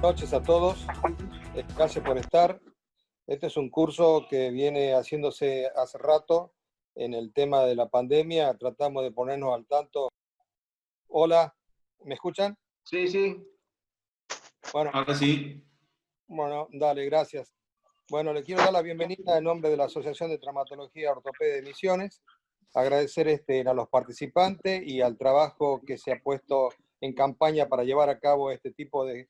noches a todos. Gracias por estar. Este es un curso que viene haciéndose hace rato en el tema de la pandemia. Tratamos de ponernos al tanto. Hola, ¿me escuchan? Sí, sí. Bueno, ahora sí. Bueno, dale, gracias. Bueno, le quiero dar la bienvenida en nombre de la Asociación de Traumatología y Ortopedia de Misiones. Agradecer a los participantes y al trabajo que se ha puesto en campaña para llevar a cabo este tipo de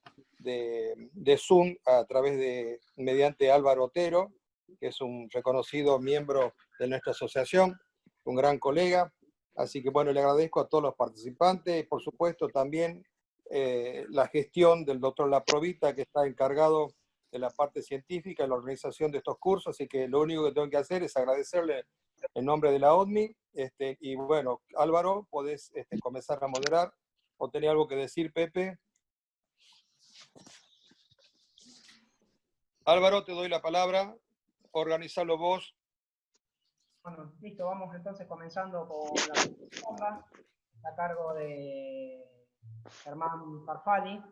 Zoom a través mediante Álvaro Otero, que es un reconocido miembro de nuestra asociación, un gran colega. Así que bueno, le agradezco a todos los participantes y por supuesto también la gestión del doctor Laprovita, que está encargado de la parte científica y la organización de estos cursos, así que lo único que tengo que hacer es agradecerle en nombre de la ODMI, y bueno, Álvaro, podés comenzar a moderar, o tenés algo que decir, Pepe. Álvaro, te doy la palabra, organizalo vos. Bueno, listo, vamos entonces comenzando con la charla, a cargo de Germán Farfali.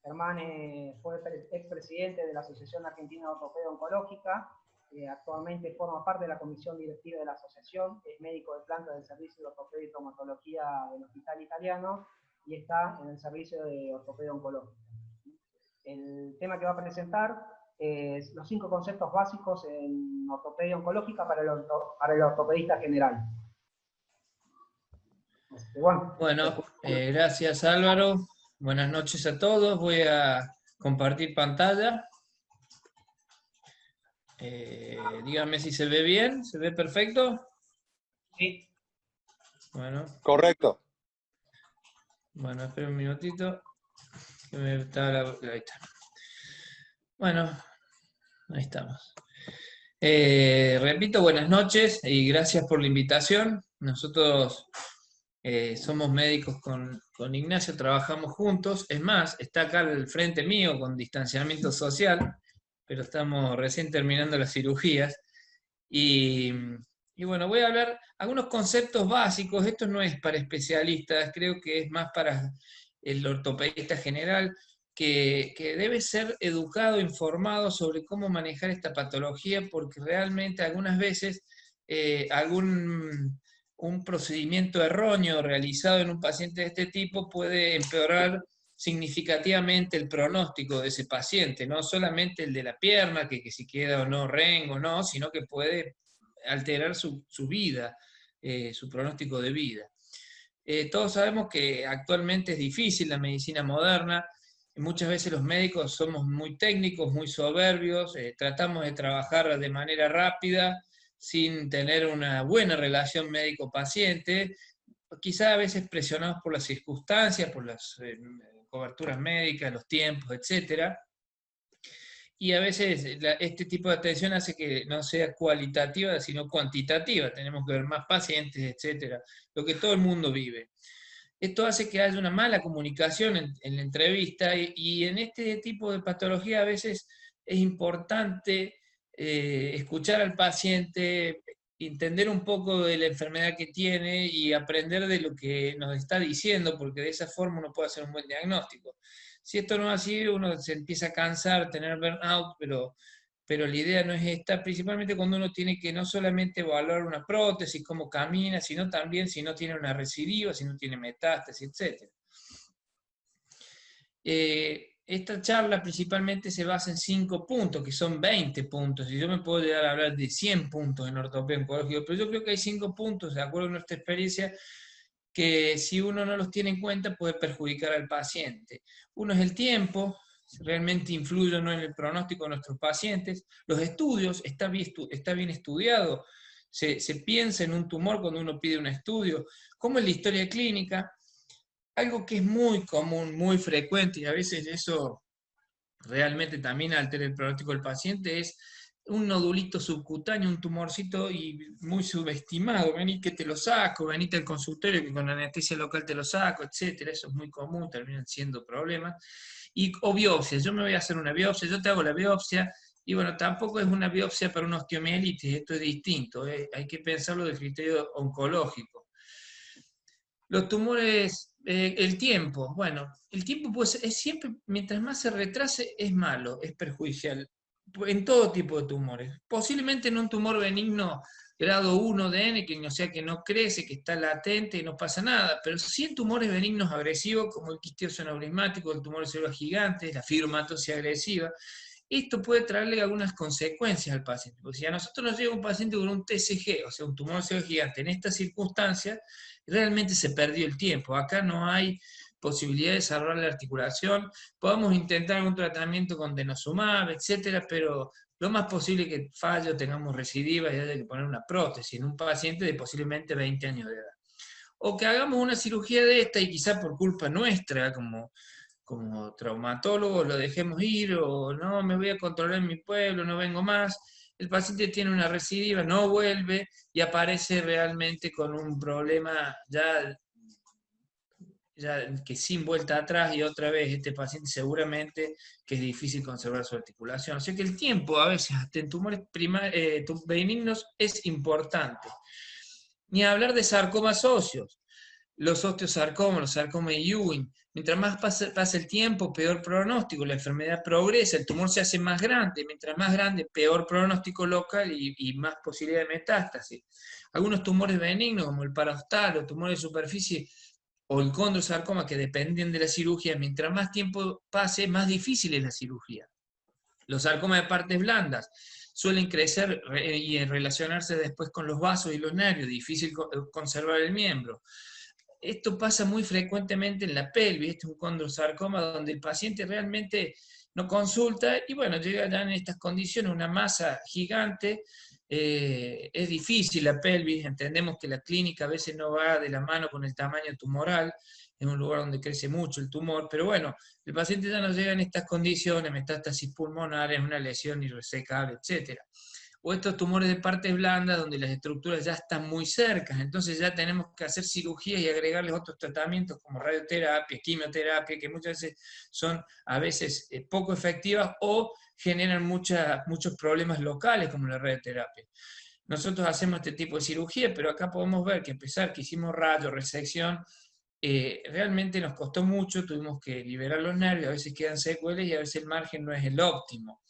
Germán fue expresidente de la Asociación Argentina de Ortopedia Oncológica, actualmente forma parte de la comisión directiva de la asociación, es médico de planta del Servicio de Ortopedia y Traumatología del Hospital Italiano y está en el Servicio de Ortopedia Oncológica. El tema que va a presentar es los 5 conceptos básicos en ortopedia oncológica para el ortopedista general. Bueno, gracias Álvaro. Buenas noches a todos. Voy a compartir pantalla. Díganme si se ve bien. ¿Se ve perfecto? Sí. Bueno. Correcto. Bueno, espera un minutito. Ahí está. Bueno, ahí estamos. Repito, buenas noches y gracias por la invitación. Nosotros somos médicos con Ignacio, trabajamos juntos. Es más, está acá al frente mío con distanciamiento social, pero estamos recién terminando las cirugías. Y bueno, voy a hablar algunos conceptos básicos. Esto no es para especialistas, creo que es más para el ortopedista general, que debe ser educado, informado sobre cómo manejar esta patología, porque realmente algunas veces un procedimiento erróneo realizado en un paciente de este tipo puede empeorar significativamente el pronóstico de ese paciente, no solamente el de la pierna, que si queda o no rengo o no, sino que puede alterar su vida, su pronóstico de vida. Todos sabemos que actualmente es difícil la medicina moderna, y muchas veces los médicos somos muy técnicos, muy soberbios, tratamos de trabajar de manera rápida, sin tener una buena relación médico-paciente, quizá a veces presionados por las circunstancias, por las coberturas médicas, los tiempos, etc. Y a veces este tipo de atención hace que no sea cualitativa, sino cuantitativa. Tenemos que ver más pacientes, etc. Lo que todo el mundo vive. Esto hace que haya una mala comunicación en la entrevista y en este tipo de patología a veces es importante escuchar al paciente, entender un poco de la enfermedad que tiene y aprender de lo que nos está diciendo, porque de esa forma uno puede hacer un buen diagnóstico. Si esto no es así, uno se empieza a cansar, tener burnout, pero la idea no es esta, principalmente cuando uno tiene que no solamente evaluar una prótesis, cómo camina, sino también si no tiene una recidiva, si no tiene metástasis, etc. Esta charla principalmente se basa en 5 puntos, que son 20 puntos, y yo me puedo llegar a hablar de 100 puntos en ortopedia oncológica, pero yo creo que hay 5 puntos, de acuerdo a nuestra experiencia, que si uno no los tiene en cuenta puede perjudicar al paciente. Uno es el tiempo, realmente influye o no en el pronóstico de nuestros pacientes. Los estudios, está bien estudiado, se piensa en un tumor cuando uno pide un estudio. ¿Cómo es la historia clínica? Algo que es muy común, muy frecuente, y a veces eso realmente también altera el pronóstico del paciente, es un nodulito subcutáneo, un tumorcito y muy subestimado, vení que te lo saco, venite al consultorio que con anestesia local te lo saco, etcétera. Eso es muy común, terminan siendo problemas. O biopsia, yo me voy a hacer una biopsia, yo te hago la biopsia, y bueno, tampoco es una biopsia para una osteomielitis, esto es distinto, hay que pensarlo del criterio oncológico. Los tumores El tiempo, bueno, el tiempo pues, es siempre, mientras más se retrase, es malo, es perjudicial, en todo tipo de tumores. Posiblemente en un tumor benigno grado 1 de Enneken, o sea que no crece, que está latente y no pasa nada, pero sí en tumores benignos agresivos, como el quistioso neurismático, el tumor de células gigantes, la fibromatosis agresiva, esto puede traerle algunas consecuencias al paciente. Porque si a nosotros nos llega un paciente con un TCG, o sea, un tumor de células gigante, en estas circunstancias, realmente se perdió el tiempo. Acá no hay posibilidad de desarrollar la articulación. Podemos intentar un tratamiento con denosumab, etcétera, pero lo más posible es que falle o tengamos recidiva y haya que poner una prótesis en un paciente de posiblemente 20 años de edad. O que hagamos una cirugía de esta y quizá por culpa nuestra, como traumatólogo, lo dejemos ir, o no, me voy a controlar en mi pueblo, no vengo más. El paciente tiene una recidiva, no vuelve y aparece realmente con un problema ya que sin vuelta atrás, y otra vez este paciente seguramente que es difícil conservar su articulación. O sea que el tiempo a veces hasta en tumores benignos es importante. Ni hablar de sarcomas óseos, los osteosarcomas, los sarcomas de Ewing. Mientras más pasa el tiempo, peor pronóstico, la enfermedad progresa, el tumor se hace más grande, mientras más grande, peor pronóstico local y más posibilidad de metástasis. Algunos tumores benignos, como el parastalo, tumores de superficie, o el condrosarcoma, que dependen de la cirugía, mientras más tiempo pase, más difícil es la cirugía. Los sarcomas de partes blandas suelen crecer y relacionarse después con los vasos y los nervios, difícil conservar el miembro. Esto pasa muy frecuentemente en la pelvis, este es un condrosarcoma donde el paciente realmente no consulta y bueno, llega ya en estas condiciones, una masa gigante. Es difícil la pelvis, entendemos que la clínica a veces no va de la mano con el tamaño tumoral, es un lugar donde crece mucho el tumor, pero bueno, el paciente ya no llega en estas condiciones, metástasis pulmonares, una lesión irresecable, etc. O estos tumores de partes blandas donde las estructuras ya están muy cercas, entonces ya tenemos que hacer cirugías y agregarles otros tratamientos como radioterapia, quimioterapia, que muchas veces son a veces poco efectivas o generan muchos problemas locales como la radioterapia. Nosotros hacemos este tipo de cirugía, pero acá podemos ver que a pesar que hicimos radio, resección, realmente nos costó mucho, tuvimos que liberar los nervios, a veces quedan secuelas y a veces el margen no es el óptimo.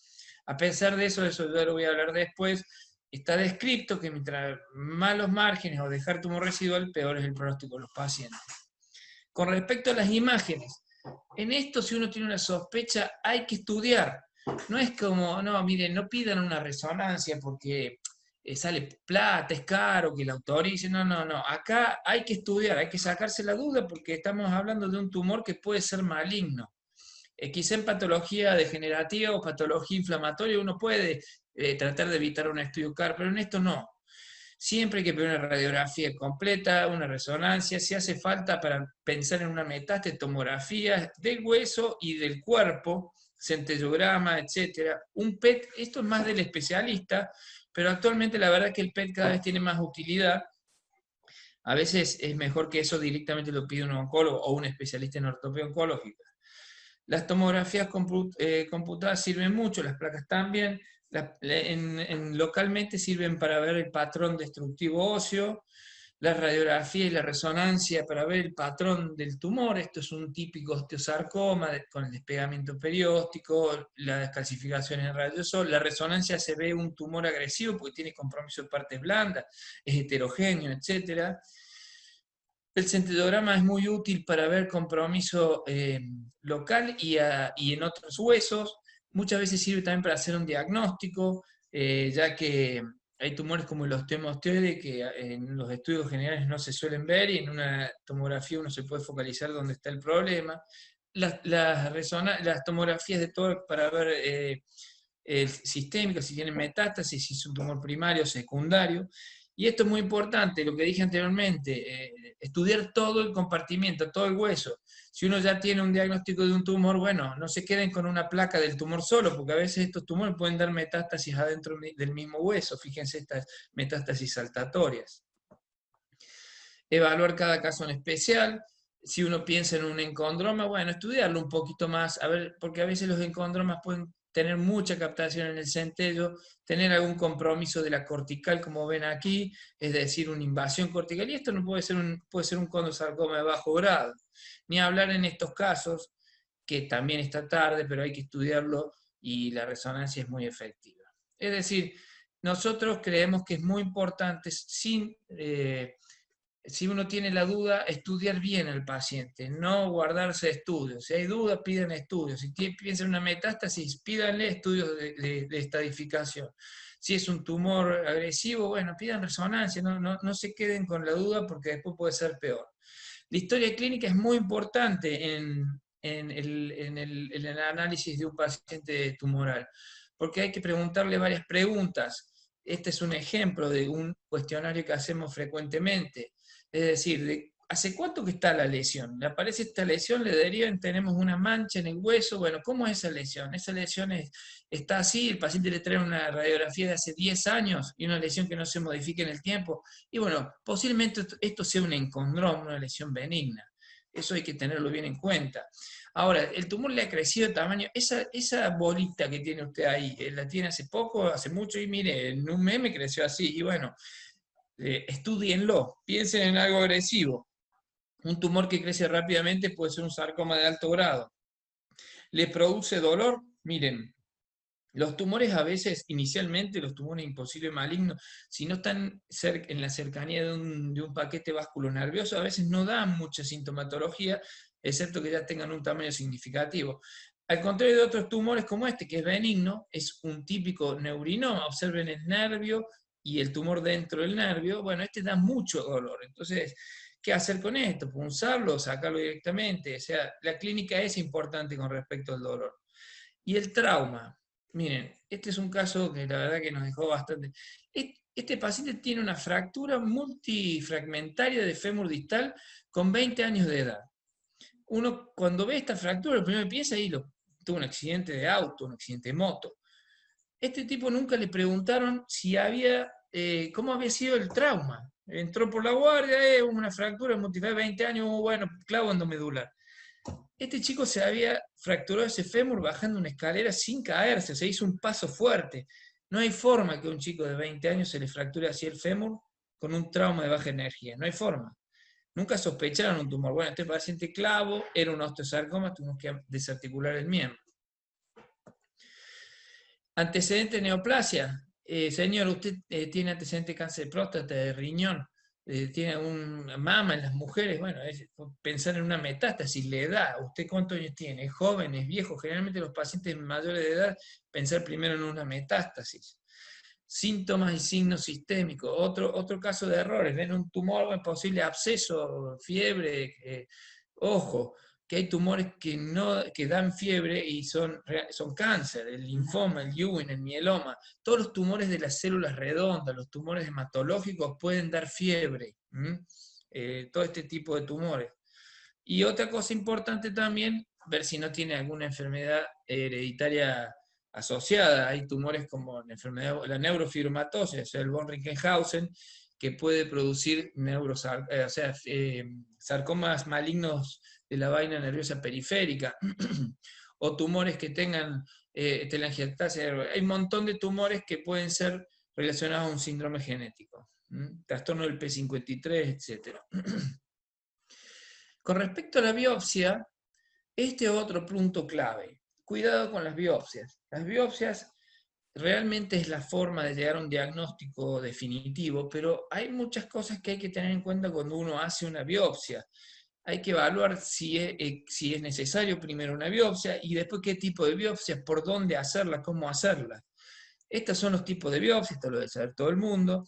A pesar de eso ya lo voy a hablar después, está descrito que mientras más los márgenes o dejar tumor residual, peor es el pronóstico de los pacientes. Con respecto a las imágenes, en esto si uno tiene una sospecha hay que estudiar. No es como, no, miren, no pidan una resonancia porque sale plata, es caro, que la autorice. No, no, no. Acá hay que estudiar, hay que sacarse la duda porque estamos hablando de un tumor que puede ser maligno. Quizá en patología degenerativa o patología inflamatoria uno puede tratar de evitar un estudio CAR, pero en esto no. Siempre hay que pedir una radiografía completa, una resonancia, si hace falta para pensar en una metástasis, tomografía del hueso y del cuerpo, centellograma, etc. Un PET, esto es más del especialista, pero actualmente la verdad es que el PET cada vez tiene más utilidad. A veces es mejor que eso directamente lo pide un oncólogo o un especialista en ortopedia oncológica. Las tomografías computadas sirven mucho, las placas también. Localmente sirven para ver el patrón destructivo óseo, la radiografía y la resonancia para ver el patrón del tumor. Esto es un típico osteosarcoma con el despegamiento perióstico, la descalcificación en rayos sol. La resonancia se ve un tumor agresivo porque tiene compromiso de partes blandas, es heterogéneo, etc. El centellograma es muy útil para ver compromiso local y en otros huesos. Muchas veces sirve también para hacer un diagnóstico, ya que hay tumores como el osteomosteoide que en los estudios generales no se suelen ver y en una tomografía uno se puede focalizar dónde está el problema. Las tomografías de tórax para ver sistémico, si tienen metástasis, si es un tumor primario o secundario. Y esto es muy importante, lo que dije anteriormente, estudiar todo el compartimiento, todo el hueso. Si uno ya tiene un diagnóstico de un tumor, bueno, no se queden con una placa del tumor solo, porque a veces estos tumores pueden dar metástasis adentro del mismo hueso. Fíjense estas metástasis saltatorias. Evaluar cada caso en especial. Si uno piensa en un encondroma, bueno, estudiarlo un poquito más, a ver, porque a veces los encondromas pueden tener mucha captación en el centello, tener algún compromiso de la cortical, como ven aquí, es decir, una invasión cortical, y esto no puede ser un condrosarcoma de bajo grado. Ni hablar en estos casos, que también está tarde, pero hay que estudiarlo, y la resonancia es muy efectiva. Es decir, nosotros creemos que es muy importante, si uno tiene la duda, estudiar bien al paciente, no guardarse estudios. Si hay dudas, pidan estudios. Si piensan en una metástasis, pídanle estudios de estadificación. Si es un tumor agresivo, bueno, pidan resonancia, no se queden con la duda porque después puede ser peor. La historia clínica es muy importante en el análisis de un paciente tumoral, porque hay que preguntarle varias preguntas. Este es un ejemplo de un cuestionario que hacemos frecuentemente. Es decir, ¿hace cuánto que está la lesión? Le aparece esta lesión, le derivan, tenemos una mancha en el hueso. Bueno, ¿cómo es esa lesión? Esa lesión está así, el paciente le trae una radiografía de hace 10 años y una lesión que no se modifica en el tiempo. Y bueno, posiblemente esto sea un encondroma, una lesión benigna. Eso hay que tenerlo bien en cuenta. Ahora, el tumor le ha crecido de tamaño, esa bolita que tiene usted ahí, la tiene hace poco, hace mucho, y mire, en un mes me creció así, y bueno, estudienlo, piensen en algo agresivo. Un tumor que crece rápidamente puede ser un sarcoma de alto grado. ¿Le produce dolor? Miren, los tumores a veces, inicialmente, los tumores imposibles malignos, si no están en la cercanía de un paquete vasculonervioso, a veces no dan mucha sintomatología, excepto que ya tengan un tamaño significativo. Al contrario de otros tumores como este, que es benigno, es un típico neurinoma. Observen el nervio y el tumor dentro del nervio. Bueno, este da mucho dolor. Entonces, ¿qué hacer con esto? ¿Punzarlo? ¿Sacarlo directamente? O sea, la clínica es importante con respecto al dolor. Y el trauma. Miren, este es un caso que la verdad que nos dejó bastante. Este paciente tiene una fractura multifragmentaria de fémur distal con 20 años de edad. Uno cuando ve esta fractura, lo primero que piensa es, tuvo un accidente de auto, un accidente de moto. Este tipo nunca le preguntaron si cómo había sido el trauma. Entró por la guardia, una fractura multifragmentaria de 20 años, bueno, clavo endomedular. Este chico se había fracturado ese fémur bajando una escalera sin caerse, se hizo un paso fuerte. No hay forma que a un chico de 20 años se le fracture así el fémur con un trauma de baja energía, no hay forma. Nunca sospecharon un tumor. Bueno, este paciente clavo era un osteosarcoma, tuvimos que desarticular el miembro. Antecedente de neoplasia. Señor, usted tiene antecedente de cáncer de próstata, de riñón, tiene una mama en las mujeres. Bueno, pensar en una metástasis, la edad. ¿Usted cuántos años tiene? ¿Es joven? ¿Es viejo? Generalmente los pacientes mayores de edad, pensar primero en una metástasis. Síntomas y signos sistémicos. Otro caso de errores. Ven un tumor, posible absceso, fiebre, ojo, que hay tumores que dan fiebre y son cáncer, el linfoma, el Ewing, el mieloma. Todos los tumores de las células redondas, los tumores hematológicos pueden dar fiebre. Todo este tipo de tumores. Y otra cosa importante también, ver si no tiene alguna enfermedad hereditaria asociada. Hay tumores como la neurofibromatosis, o sea, el von Rickenhausen, que puede producir sarcomas malignos de la vaina nerviosa periférica, o tumores que tengan telangiectasia. Hay un montón de tumores que pueden ser relacionados a un síndrome genético, trastorno del P53, etc. Con respecto a la biopsia, este es otro punto clave. Cuidado con las biopsias. Las biopsias realmente es la forma de llegar a un diagnóstico definitivo, pero hay muchas cosas que hay que tener en cuenta cuando uno hace una biopsia. Hay que evaluar si es necesario primero una biopsia y después qué tipo de biopsia, por dónde hacerla, cómo hacerla. Estos son los tipos de biopsias, esto lo debe saber todo el mundo.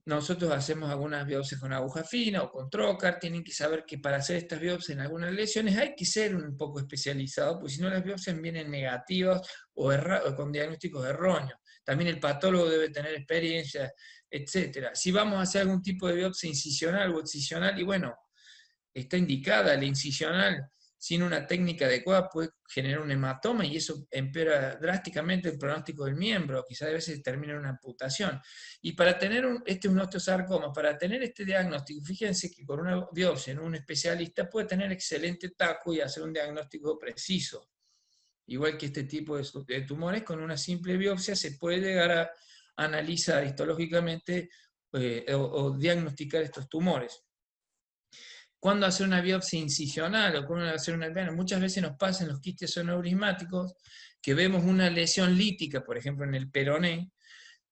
Nosotros hacemos algunas biopsias con aguja fina o con trocar. Tienen que saber que para hacer estas biopsias en algunas lesiones hay que ser un poco especializado, porque si no las biopsias vienen negativas o con diagnósticos erróneos. También el patólogo debe tener experiencia, etc. Si vamos a hacer algún tipo de biopsia incisional o excisional, y bueno, está indicada la incisional, sin una técnica adecuada puede generar un hematoma y eso empeora drásticamente el pronóstico del miembro, quizás a veces termina en una amputación. Y para tener un osteosarcoma, para tener este diagnóstico, fíjense que con una biopsia en un especialista puede tener excelente taco y hacer un diagnóstico preciso. igual que este tipo de tumores, con una simple biopsia se puede llegar a analizar histológicamente o diagnosticar estos tumores. ¿Cuándo hacer una biopsia incisional o cuándo hacer una biopsia? Muchas veces nos pasa en los quistes aneurismáticos que vemos una lesión lítica, por ejemplo en el peroné,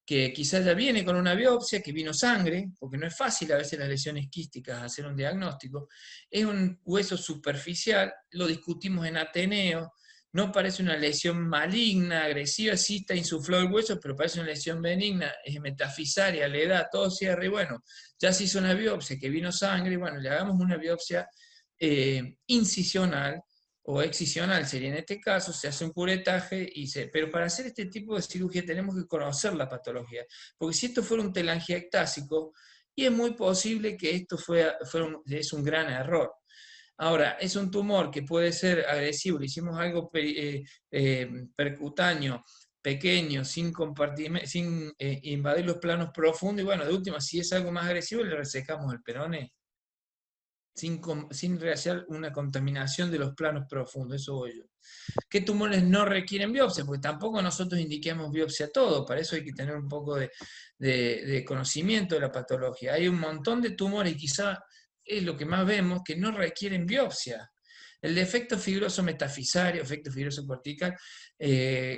que quizás ya viene con una biopsia, que vino sangre, porque no es fácil a veces las lesiones quísticas hacer un diagnóstico, es un hueso superficial, lo discutimos en Ateneo, no parece una lesión maligna, agresiva, sí está insuflado el hueso, pero parece una lesión benigna, es metafisaria, le da todo cierre, y bueno, ya se hizo una biopsia, que vino sangre, y bueno, le hagamos una biopsia incisional, o excisional sería en este caso, se hace un curetaje, pero para hacer este tipo de cirugía tenemos que conocer la patología, porque si esto fuera un telangiectásico, y es muy posible que esto es un gran error. Ahora, es un tumor que puede ser agresivo, le hicimos algo percutáneo, pequeño, sin invadir los planos profundos, y bueno, de última, si es algo más agresivo, le resecamos el peroné, sin realizar una contaminación de los planos profundos, eso voy yo. ¿Qué tumores no requieren biopsia? Porque tampoco nosotros indiquemos biopsia a todo, para eso hay que tener un poco de conocimiento de la patología. Hay un montón de tumores, y quizá es lo que más vemos, que no requieren biopsia. El defecto fibroso metafisario, efecto fibroso cortical,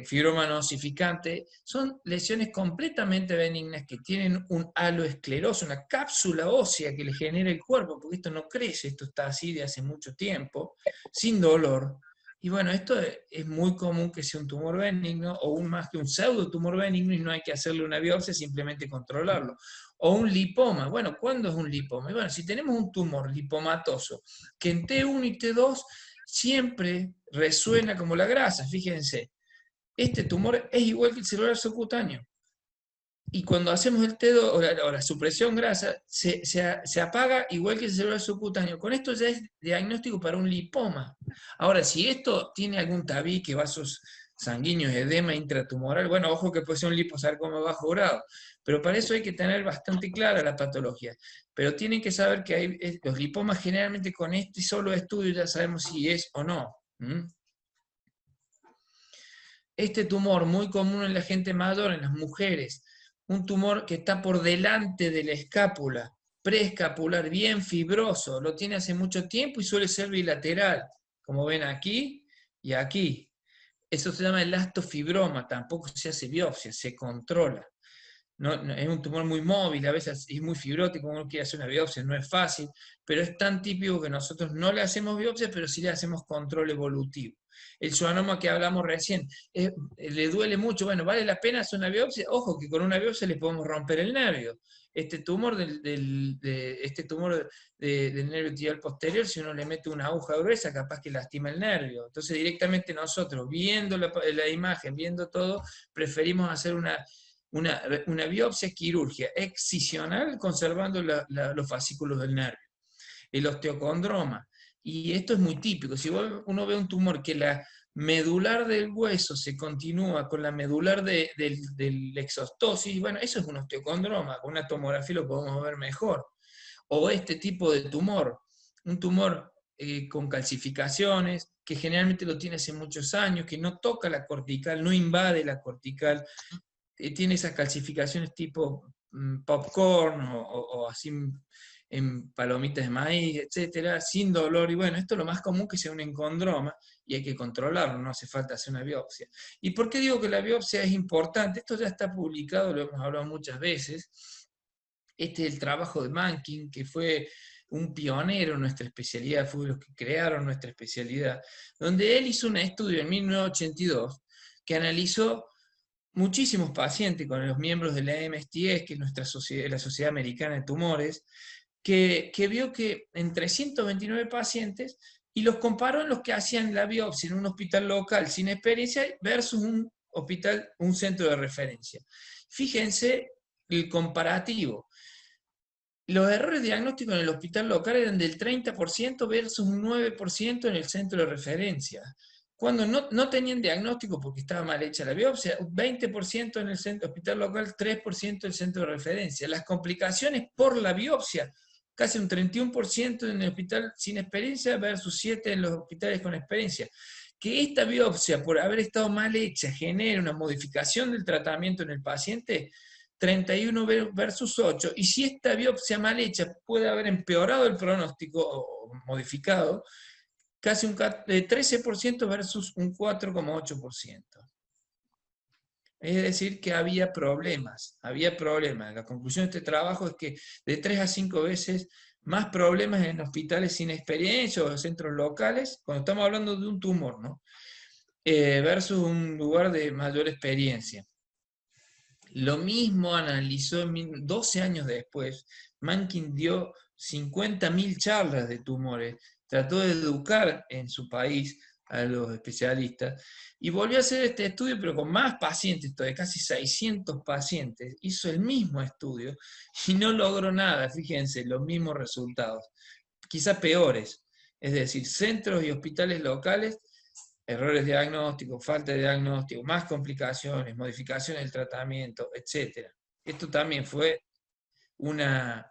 fibroma no osificante, son lesiones completamente benignas que tienen un aloesclerosis, una cápsula ósea que le genera el cuerpo, porque esto no crece, esto está así de hace mucho tiempo, sin dolor. Y bueno, esto es muy común que sea un tumor benigno, o un más que un pseudo tumor benigno, y no hay que hacerle una biopsia, simplemente controlarlo. O un lipoma. Bueno, ¿cuándo es un lipoma? Y bueno, si tenemos un tumor lipomatoso, que en T1 y T2 siempre resuena como la grasa, fíjense, este tumor es igual que el celular subcutáneo. Y cuando hacemos el T2 o la supresión grasa, se apaga igual que el celular subcutáneo. Con esto ya es diagnóstico para un lipoma. Ahora, si esto tiene algún tabique, vasos sanguíneos, edema intratumoral, bueno, ojo que puede ser un liposarcoma bajo grado, pero para eso hay que tener bastante clara la patología. Pero tienen que saber que los lipomas generalmente con este solo estudio ya sabemos si es o no. Este tumor, muy común en la gente mayor, en las mujeres, un tumor que está por delante de la escápula, preescapular, bien fibroso, lo tiene hace mucho tiempo y suele ser bilateral, como ven aquí y aquí. Eso se llama elastofibroma, tampoco se hace biopsia, se controla. No, es un tumor muy móvil, a veces es muy fibrótico, uno quiere hacer una biopsia, no es fácil, pero es tan típico que nosotros no le hacemos biopsia, pero sí le hacemos control evolutivo. El schwannoma que hablamos recién, le duele mucho, bueno, ¿vale la pena hacer una biopsia? Ojo, que con una biopsia le podemos romper el nervio. Este tumor del nervio tibial posterior, si uno le mete una aguja gruesa, capaz que lastima el nervio. Entonces directamente nosotros, viendo la imagen, viendo todo, preferimos hacer una biopsia quirúrgica excisional conservando los fascículos del nervio. El osteocondroma, y esto es muy típico, si uno ve un tumor que la medular del hueso se continúa con la medular del exostosis, bueno, eso es un osteocondroma, con una tomografía lo podemos ver mejor. O este tipo de tumor, un tumor con calcificaciones, que generalmente lo tiene hace muchos años, que no toca la cortical, no invade la cortical, tiene esas calcificaciones tipo popcorn o así en palomitas de maíz, etcétera, sin dolor. Y bueno, esto es lo más común, que sea un encondroma, y hay que controlarlo, no hace falta hacer una biopsia. ¿Y por qué digo que la biopsia es importante? Esto ya está publicado, lo hemos hablado muchas veces. Este es el trabajo de Mankin, que fue un pionero en nuestra especialidad, fue los que crearon nuestra especialidad, donde él hizo un estudio en 1982 que analizó muchísimos pacientes con los miembros de la MSTS, que es la Sociedad Americana de Tumores, que vio que en 329 pacientes, y los comparó en los que hacían la biopsia en un hospital local sin experiencia versus un centro de referencia. Fíjense el comparativo. Los errores diagnósticos en el hospital local eran del 30% versus un 9% en el centro de referencia. Cuando no tenían diagnóstico porque estaba mal hecha la biopsia, 20% en el hospital local, 3% en el centro de referencia. Las complicaciones por la biopsia, casi un 31% en el hospital sin experiencia versus 7% en los hospitales con experiencia. que esta biopsia, por haber estado mal hecha, genere una modificación del tratamiento en el paciente, 31 versus 8, y si esta biopsia mal hecha puede haber empeorado el pronóstico o modificado, casi un 13% versus un 4,8%. Es decir, que había problemas. La conclusión de este trabajo es que de 3 a 5 veces más problemas en hospitales sin experiencia o centros locales, cuando estamos hablando de un tumor, ¿no? Versus un lugar de mayor experiencia. Lo mismo analizó 12 años después. Mankin dio 50.000 charlas de tumores, trató de educar en su país a los especialistas, y volvió a hacer este estudio, pero con más pacientes, de casi 600 pacientes. Hizo el mismo estudio y no logró nada, fíjense, los mismos resultados, quizá peores. Es decir, centros y hospitales locales, errores diagnósticos, falta de diagnóstico, más complicaciones, modificaciones del tratamiento, etc. Esto también fue unas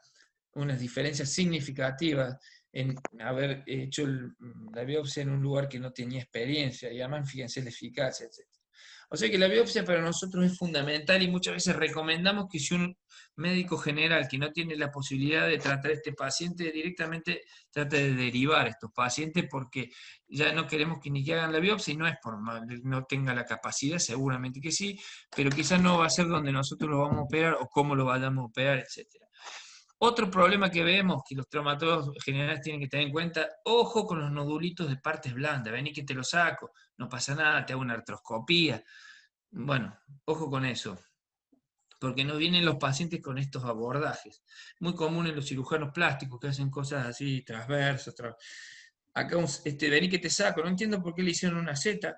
diferencias significativas en haber hecho la biopsia en un lugar que no tenía experiencia, y además fíjense la eficacia, etc. O sea que la biopsia para nosotros es fundamental, y muchas veces recomendamos que si un médico general que no tiene la posibilidad de tratar a este paciente, directamente trate de derivar a estos pacientes, porque ya no queremos que ni que hagan la biopsia, y no es por mal, no tenga la capacidad, seguramente que sí, pero quizás no va a ser donde nosotros lo vamos a operar o cómo lo vayamos a operar, etc. Otro problema que vemos, que los traumatólogos generales tienen que tener en cuenta: ojo con los nodulitos de partes blandas. Vení que te lo saco, no pasa nada, te hago una artroscopía. Bueno, ojo con eso, porque no vienen los pacientes con estos abordajes. Muy común en los cirujanos plásticos que hacen cosas así, transversas. Acá vení que te saco, no entiendo por qué le hicieron una Z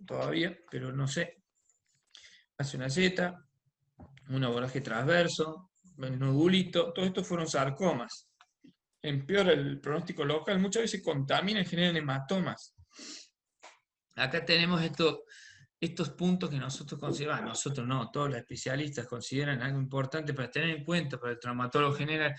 todavía, pero no sé. Hace una Z, un abordaje transverso, el nodulito, todo esto fueron sarcomas. Empeora el pronóstico local, muchas veces contaminan y generan hematomas. Acá tenemos estos puntos que nosotros consideramos, nosotros no, todos los especialistas consideran algo importante para tener en cuenta para el traumatólogo general,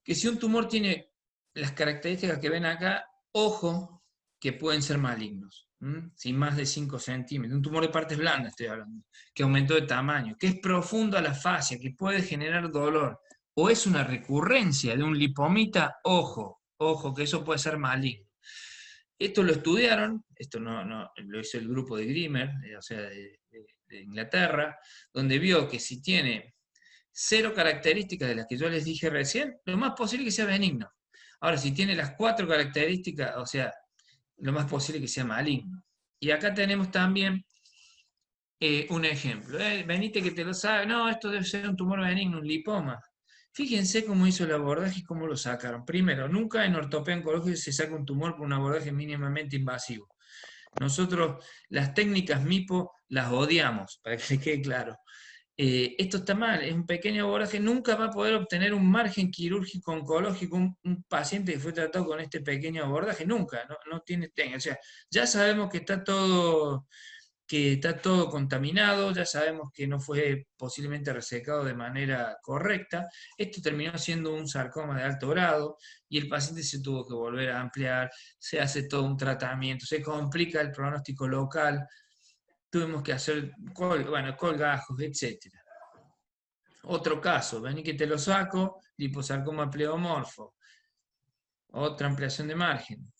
que si un tumor tiene las características que ven acá, ojo, que pueden ser malignos. Sin más de 5 centímetros, un tumor de partes blandas estoy hablando, que aumentó de tamaño, que es profundo a la fascia, que puede generar dolor, o es una recurrencia de un lipomita, ojo, que eso puede ser maligno. Esto lo estudiaron, esto no lo hizo el grupo de Grimmer, o sea, de Inglaterra, donde vio que si tiene 0 características de las que yo les dije recién, lo más posible es que sea benigno. Ahora, si tiene las 4 características, o sea, lo más posible es que sea maligno. Y acá tenemos también un ejemplo. Venite que te lo sabe, no, esto debe ser un tumor benigno, un lipoma. Fíjense cómo hizo el abordaje y cómo lo sacaron. Primero, nunca en ortopedia oncológica se saca un tumor por un abordaje mínimamente invasivo. Nosotros las técnicas MIPO las odiamos, para que les quede claro. Esto está mal, es un pequeño abordaje, nunca va a poder obtener un margen quirúrgico oncológico un paciente que fue tratado con este pequeño abordaje, nunca, no tiene técnica. O sea, ya sabemos que está todo contaminado, ya sabemos que no fue posiblemente resecado de manera correcta. Esto terminó siendo un sarcoma de alto grado y el paciente se tuvo que volver a ampliar, se hace todo un tratamiento, se complica el pronóstico local, tuvimos que hacer colgajos, etc. Otro caso, vení que te lo saco, liposarcoma pleomorfo, otra ampliación de margen.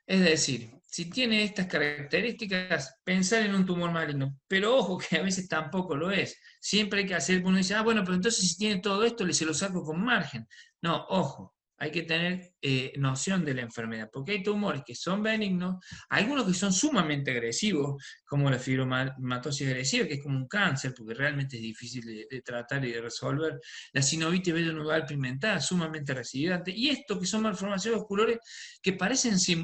Es decir, si tiene estas características, pensar en un tumor maligno, pero ojo que a veces tampoco lo es. Siempre hay que hacer, uno dice, bueno, pero entonces si tiene todo esto, se lo saco con margen. No, ojo, hay que tener noción de la enfermedad, porque hay tumores que son benignos, algunos que son sumamente agresivos, como la fibromatosis agresiva, que es como un cáncer, porque realmente es difícil de tratar y de resolver, la sinovitis velonodal pigmentada, sumamente recidivante, y esto que son malformaciones oculares que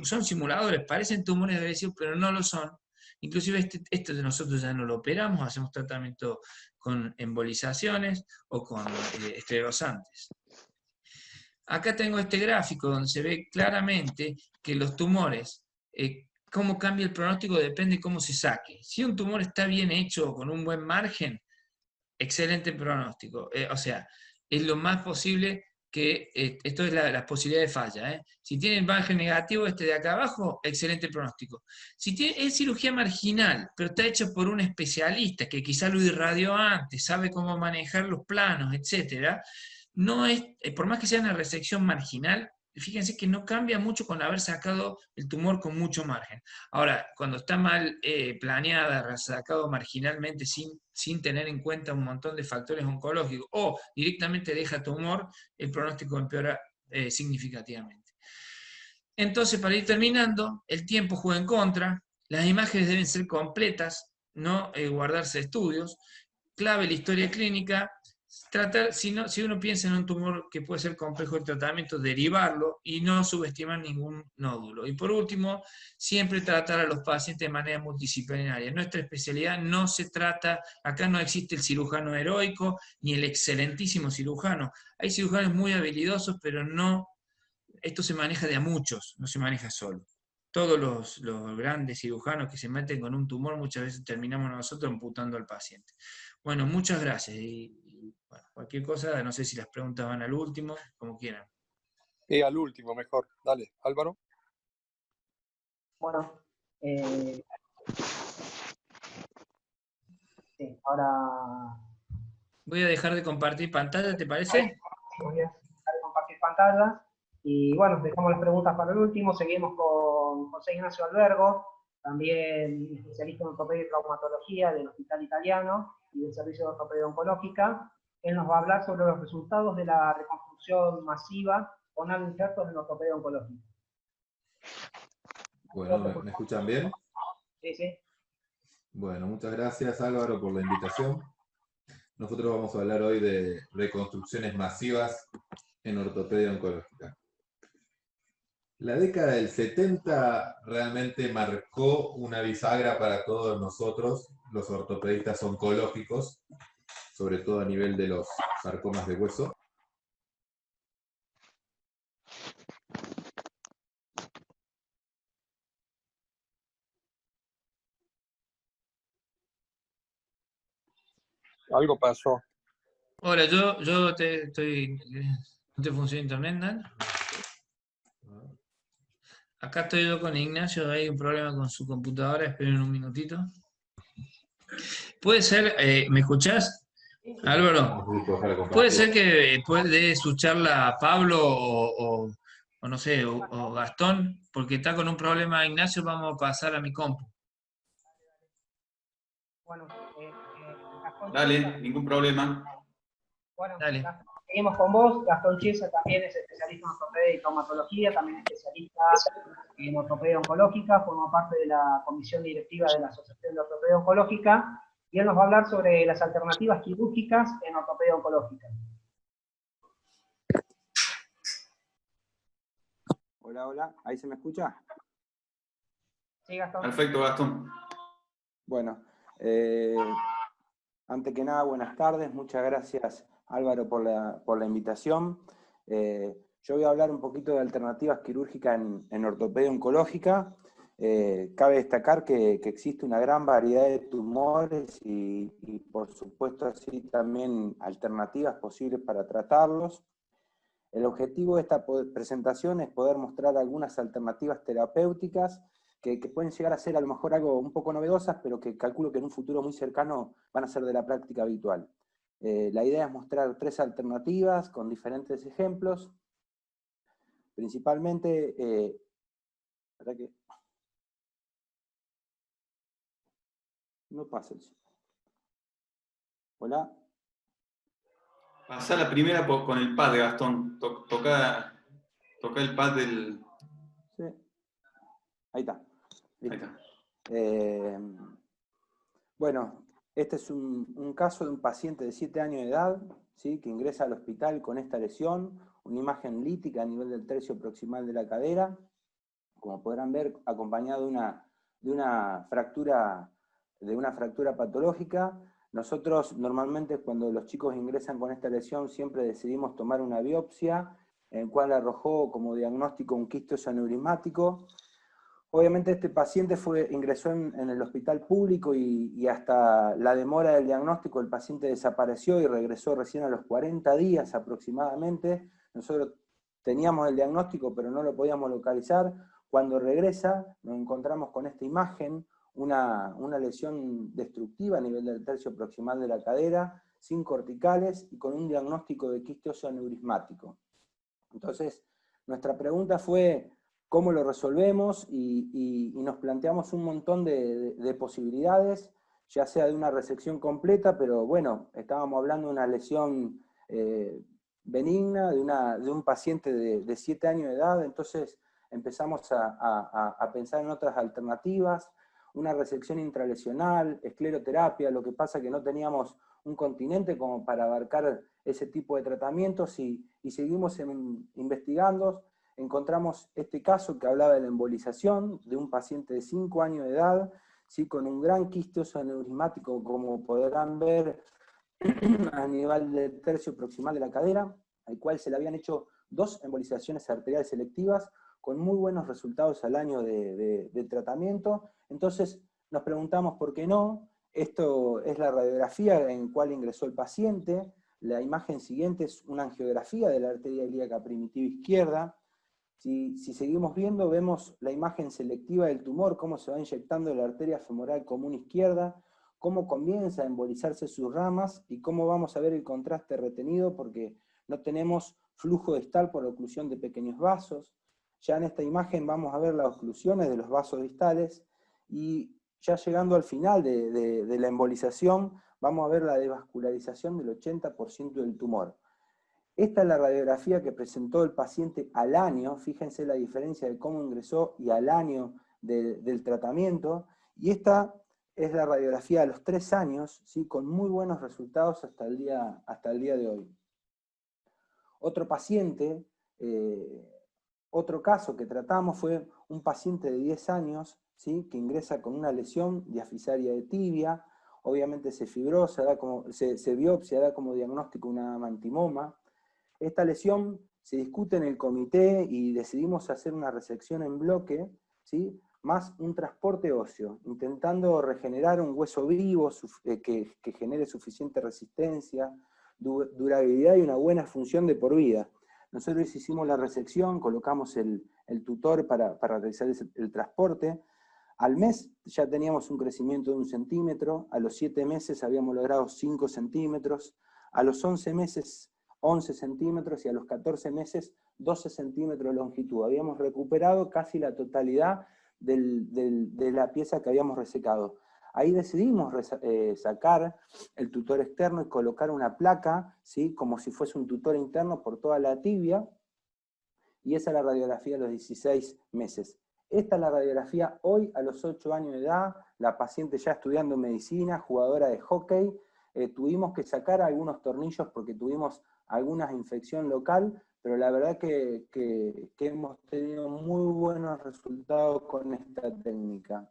son simuladores, parecen tumores agresivos, pero no lo son. Inclusive esto de nosotros ya no lo operamos, hacemos tratamiento con embolizaciones o con esclerosantes. Acá tengo este gráfico donde se ve claramente que los tumores, cómo cambia el pronóstico depende de cómo se saque. Si un tumor está bien hecho, con un buen margen, excelente pronóstico. O sea, es lo más posible que esto es la posibilidad de falla. Si tiene margen negativo, este de acá abajo, excelente pronóstico. Si es cirugía marginal, pero está hecho por un especialista que quizá lo irradió antes, sabe cómo manejar los planos, etc., no es, por más que sea una resección marginal, fíjense que no cambia mucho con haber sacado el tumor con mucho margen. Ahora, cuando está mal planeada, sacado marginalmente sin tener en cuenta un montón de factores oncológicos, o directamente deja tumor, el pronóstico empeora significativamente. Entonces, para ir terminando, el tiempo juega en contra, las imágenes deben ser completas, no guardarse estudios, clave la historia clínica, tratar, si uno piensa en un tumor que puede ser complejo de tratamiento, derivarlo y no subestimar ningún nódulo. Y por último, siempre tratar a los pacientes de manera multidisciplinaria. Nuestra especialidad no se trata, acá no existe el cirujano heroico ni el excelentísimo cirujano. Hay cirujanos muy habilidosos, pero no, esto se maneja de a muchos, no se maneja solo. Todos los grandes cirujanos que se meten con un tumor, muchas veces terminamos nosotros amputando al paciente. Bueno, muchas gracias. Bueno, cualquier cosa, no sé si las preguntas van al último, como quieran. Al último, mejor. Dale, Álvaro. Bueno, sí, ahora Voy a dejar de compartir pantalla, ¿te parece? voy a dejar de compartir pantalla. Y bueno, dejamos las preguntas para el último. Seguimos con José Ignacio Albergo, también especialista en ortopedia y traumatología del Hospital Italiano y del Servicio de Ortopedia Oncológica. Él nos va a hablar sobre los resultados de la reconstrucción masiva con injertos en ortopedia oncológica. Bueno, ¿me escuchan bien? Sí, sí. Bueno, muchas gracias Álvaro por la invitación. Nosotros vamos a hablar hoy de reconstrucciones masivas en ortopedia oncológica. La década del 70 realmente marcó una bisagra para todos nosotros, los ortopedistas oncológicos, sobre todo a nivel de los sarcomas de hueso. Algo pasó. Hola, yo estoy. ¿No te funciona internet, Dan? Acá estoy yo con Ignacio, hay un problema con su computadora, esperen un minutito. Puede ser, ¿me escuchás, Álvaro? Puede ser que puede su charla a Pablo o no sé, o Gastón, porque está con un problema Ignacio, vamos a pasar a mi compu. Bueno, Gastón Dale, Chiesa. ningún problema. Bueno, Dale. Gastón, seguimos con vos. Gastón Chiesa también es especialista en ortopedia y traumatología, también es especialista en ortopedia oncológica, forma parte de la comisión directiva de la Asociación de Ortopedia Oncológica, y él nos va a hablar sobre las alternativas quirúrgicas en ortopedia oncológica. Hola, hola, ¿ahí se me escucha? Sí, Gastón. Perfecto, Gastón. Bueno, antes que nada, buenas tardes, muchas gracias Álvaro por la invitación. Yo voy a hablar un poquito de alternativas quirúrgicas en ortopedia oncológica. Cabe destacar que existe una gran variedad de tumores y por supuesto así también alternativas posibles para tratarlos. El objetivo de esta presentación es poder mostrar algunas alternativas terapéuticas que pueden llegar a ser a lo mejor algo un poco novedosas, pero que calculo que en un futuro muy cercano van a ser de la práctica habitual. La idea es mostrar 3 alternativas con diferentes ejemplos. Principalmente, ¿para qué? No pasa eso. Hola. Pasá la primera con el pad, Gastón. Toca el pad del... Sí. Ahí está. Listo. Ahí está. Bueno, este es un caso de un paciente de 7 años de edad, ¿sí?, que ingresa al hospital con esta lesión, una imagen lítica a nivel del tercio proximal de la cadera, como podrán ver, acompañado de una fractura patológica. Nosotros normalmente cuando los chicos ingresan con esta lesión siempre decidimos tomar una biopsia, en el cual arrojó como diagnóstico un quiste aneurismático. Obviamente este paciente ingresó en el hospital público y hasta la demora del diagnóstico el paciente desapareció y regresó recién a los 40 días aproximadamente. Nosotros teníamos el diagnóstico pero no lo podíamos localizar. Cuando regresa nos encontramos con esta imagen, una lesión destructiva a nivel del tercio proximal de la cadera, sin corticales y con un diagnóstico de quiste óseo aneurismático. Entonces, nuestra pregunta fue cómo lo resolvemos y nos planteamos un montón de posibilidades, ya sea de una resección completa, pero bueno, estábamos hablando de una lesión benigna, de un paciente de 7 años de edad, entonces empezamos a pensar en otras alternativas, una resección intralesional, escleroterapia, lo que pasa que no teníamos un continente como para abarcar ese tipo de tratamientos y seguimos investigando. Encontramos este caso que hablaba de la embolización de un paciente de 5 años de edad, ¿sí? Con un gran quiste óseo aneurismático, como podrán ver a nivel del tercio proximal de la cadera, al cual se le habían hecho 2 embolizaciones arteriales selectivas, con muy buenos resultados al año de tratamiento. Entonces nos preguntamos por qué no. Esto es la radiografía en cual ingresó el paciente. La imagen siguiente es una angiografía de la arteria ilíaca primitiva izquierda. Si seguimos viendo, vemos la imagen selectiva del tumor, cómo se va inyectando la arteria femoral común izquierda, cómo comienza a embolizarse sus ramas, y cómo vamos a ver el contraste retenido, porque no tenemos flujo distal por oclusión de pequeños vasos. Ya en esta imagen vamos a ver las oclusiones de los vasos distales, y ya llegando al final de la embolización, vamos a ver la devascularización del 80% del tumor. Esta es la radiografía que presentó el paciente al año, fíjense la diferencia de cómo ingresó y al año del tratamiento, y esta es la radiografía a los 3 años, ¿sí? Con muy buenos resultados hasta el día de hoy. Otro paciente, otro caso que tratamos fue un paciente de 10 años, ¿sí? Que ingresa con una lesión diafisaria de tibia, obviamente se fibró, se biopsia, da como diagnóstico una amantimoma. Esta lesión se discute en el comité y decidimos hacer una resección en bloque, ¿sí? Más un transporte óseo, intentando regenerar un hueso vivo que genere suficiente resistencia, durabilidad y una buena función de por vida. Nosotros hicimos la resección, colocamos el tutor para realizar el transporte. Al mes ya teníamos un crecimiento de 1 centímetro, a los 7 meses habíamos logrado 5 centímetros, a los 11 meses 11 centímetros y a los 14 meses 12 centímetros de longitud. Habíamos recuperado casi la totalidad de la pieza que habíamos resecado. Ahí decidimos sacar el tutor externo y colocar una placa, ¿sí? Como si fuese un tutor interno por toda la tibia, y esa es la radiografía a los 16 meses. Esta es la radiografía hoy a los 8 años de edad, la paciente ya estudiando medicina, jugadora de hockey. Tuvimos que sacar algunos tornillos porque tuvimos alguna infección local, pero la verdad que hemos tenido muy buenos resultados con esta técnica.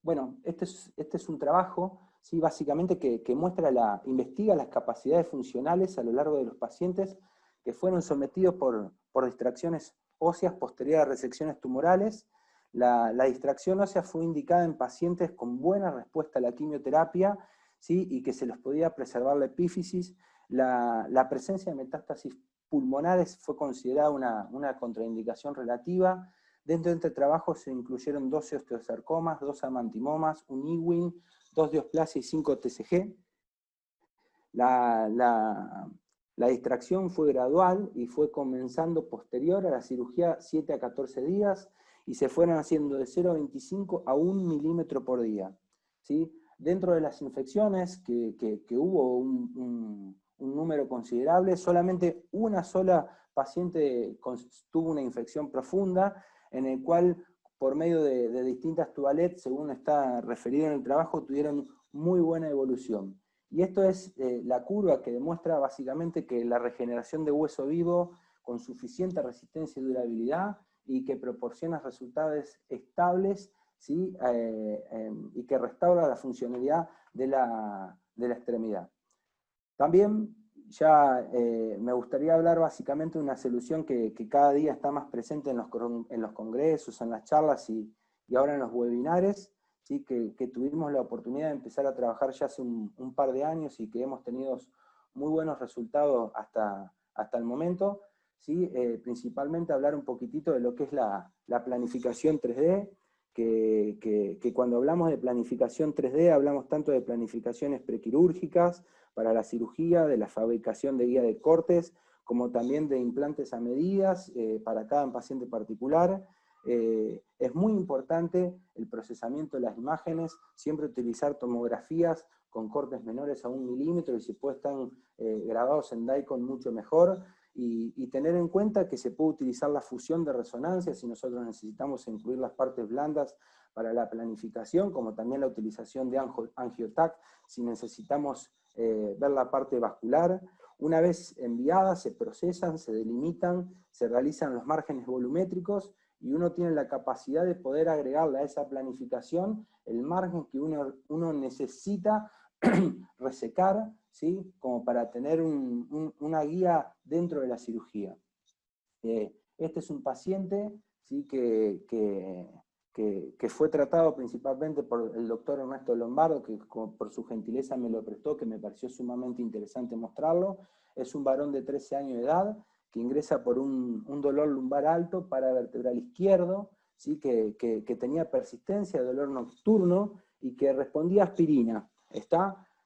Bueno, este es un trabajo, ¿sí? Básicamente que investiga las capacidades funcionales a lo largo de los pacientes que fueron sometidos por distracciones óseas posteriores a resecciones tumorales. La distracción ósea fue indicada en pacientes con buena respuesta a la quimioterapia, ¿sí? Y que se les podía preservar la epífisis. La presencia de metástasis pulmonares fue considerada una contraindicación relativa. Dentro de este trabajo se incluyeron 12 osteosarcomas, 2 amantimomas, un Ewing, 2 dysplasia y 5 TCG. La distracción fue gradual y fue comenzando posterior a la cirugía 7 a 14 días, y se fueron haciendo de 0,25 a 1 milímetro por día, ¿sí? Dentro de las infecciones, que hubo un número considerable, solamente una sola paciente tuvo una infección profunda, en el cual, por medio de distintas tubalets, según está referido en el trabajo, tuvieron muy buena evolución. Y esto es la curva que demuestra básicamente que la regeneración de hueso vivo con suficiente resistencia y durabilidad, y que proporciona resultados estables, ¿sí? Y que restaura la funcionalidad de la extremidad. También ya me gustaría hablar básicamente de una solución que cada día está más presente en los congresos, en las charlas y ahora en los webinares, ¿sí? que tuvimos la oportunidad de empezar a trabajar ya hace un par de años y que hemos tenido muy buenos resultados hasta el momento, ¿sí? Principalmente hablar un poquitito de lo que es la planificación 3D, que cuando hablamos de planificación 3D hablamos tanto de planificaciones prequirúrgicas para la cirugía, de la fabricación de guía de cortes, como también de implantes a medidas para cada paciente particular. Es muy importante el procesamiento de las imágenes, siempre utilizar tomografías con cortes menores a 1 milímetro, y si puede están grabados en DICOM mucho mejor, y tener en cuenta que se puede utilizar la fusión de resonancia si nosotros necesitamos incluir las partes blandas para la planificación, como también la utilización de angiotac si necesitamos ver la parte vascular. Una vez enviadas, se procesan, se delimitan, se realizan los márgenes volumétricos, y uno tiene la capacidad de poder agregarle a esa planificación el margen que uno necesita resecar, ¿sí? Como para tener una guía dentro de la cirugía. Este es un paciente, ¿sí? que fue tratado principalmente por el doctor Ernesto Lombardo, que por su gentileza me lo prestó, que me pareció sumamente interesante mostrarlo. Es un varón de 13 años de edad, que ingresa por un dolor lumbar alto paravertebral izquierdo, ¿sí? que tenía persistencia de dolor nocturno y que respondía a aspirina.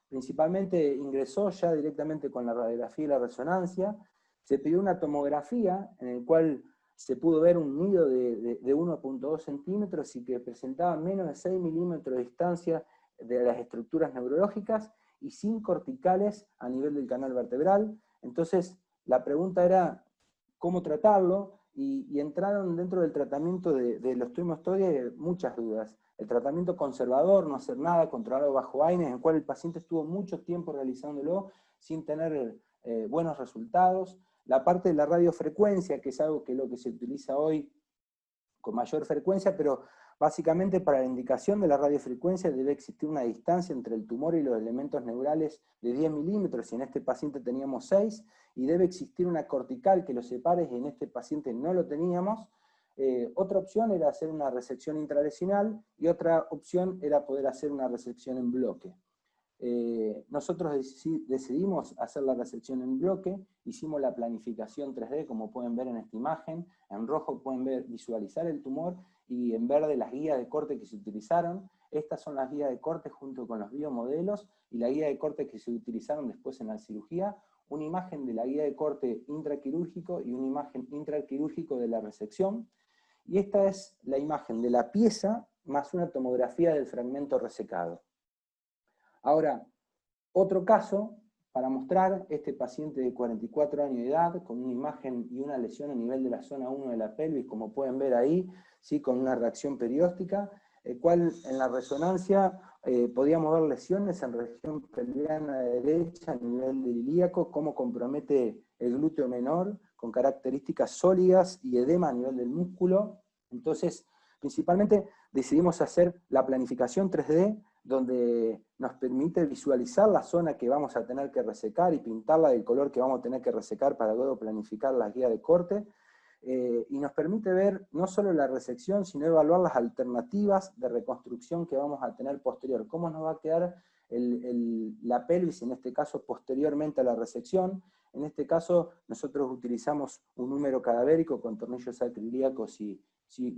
Principalmente ingresó ya directamente con la radiografía y la resonancia. Se pidió una tomografía en el cual se pudo ver un nido de 1.2 centímetros y que presentaba menos de 6 milímetros de distancia de las estructuras neurológicas y sin corticales a nivel del canal vertebral. Entonces, la pregunta era cómo tratarlo, y entraron dentro del tratamiento de los osteostoía muchas dudas. El tratamiento conservador, no hacer nada, controlado bajo AINES, en el cual el paciente estuvo mucho tiempo realizándolo sin tener buenos resultados. La parte de la radiofrecuencia, que es algo que es lo que se utiliza hoy con mayor frecuencia, pero básicamente para la indicación de la radiofrecuencia debe existir una distancia entre el tumor y los elementos neurales de 10 milímetros, y en este paciente teníamos 6, y debe existir una cortical que lo separe, y en este paciente no lo teníamos. Otra opción era hacer una resección intralesional, y otra opción era poder hacer una resección en bloque. Nosotros decidimos hacer la resección en bloque, hicimos la planificación 3D, como pueden ver en esta imagen. En rojo pueden visualizar el tumor, y en verde las guías de corte que se utilizaron. Estas son las guías de corte junto con los biomodelos, y la guía de corte que se utilizaron después en la cirugía, una imagen de la guía de corte intraquirúrgico y una imagen intraquirúrgico de la resección. Y esta es la imagen de la pieza, más una tomografía del fragmento resecado. Ahora, otro caso para mostrar, este paciente de 44 años de edad, con una imagen y una lesión a nivel de la zona 1 de la pelvis, como pueden ver ahí, ¿sí? Con una reacción perióstica, el cual en la resonancia podíamos ver lesiones en región pelviana derecha a nivel del ilíaco, cómo compromete el glúteo menor, con características sólidas y edema a nivel del músculo. Entonces, principalmente decidimos hacer la planificación 3D, donde nos permite visualizar la zona que vamos a tener que resecar y pintarla del color que vamos a tener que resecar para luego planificar la guía de corte, y nos permite ver no solo la resección, sino evaluar las alternativas de reconstrucción que vamos a tener posterior, cómo nos va a quedar la pelvis, en este caso posteriormente a la resección. En este caso nosotros utilizamos un número cadavérico con tornillos acrilíacos y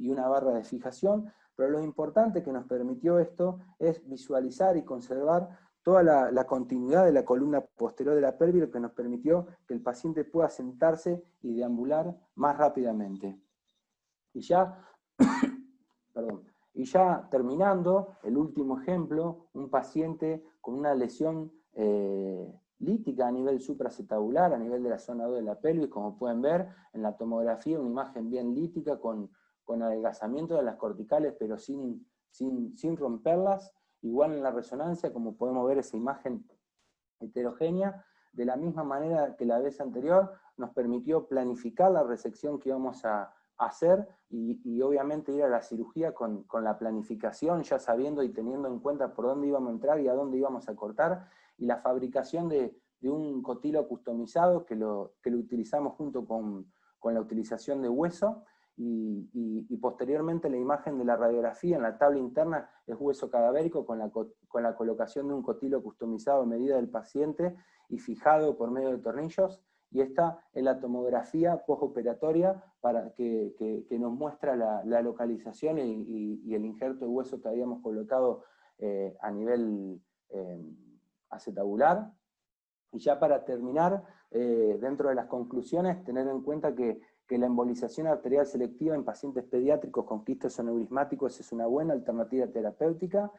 una barra de fijación, pero lo importante que nos permitió esto es visualizar y conservar toda la continuidad de la columna posterior de la pelvis, lo que nos permitió que el paciente pueda sentarse y deambular más rápidamente. Y ya, terminando, el último ejemplo, un paciente con una lesión lítica a nivel supracetabular, a nivel de la zona 2 de la pelvis, como pueden ver en la tomografía, una imagen bien lítica con adelgazamiento de las corticales, pero sin romperlas. Igual en la resonancia, como podemos ver esa imagen heterogénea, de la misma manera que la vez anterior, nos permitió planificar la resección que íbamos a hacer, y obviamente ir a la cirugía con la planificación, ya sabiendo y teniendo en cuenta por dónde íbamos a entrar y a dónde íbamos a cortar, y la fabricación de de un cotilo customizado que lo utilizamos junto con la utilización de hueso, y posteriormente la imagen de la radiografía en la tabla interna es hueso cadavérico con la colocación de un cotilo customizado a medida del paciente y fijado por medio de tornillos, y esta es la tomografía postoperatoria para que nos muestra la localización y el injerto de hueso que habíamos colocado a nivel acetabular. Y ya para terminar, dentro de las conclusiones, tener en cuenta que la embolización arterial selectiva en pacientes pediátricos con quistes aneurismáticos es una buena alternativa terapéutica.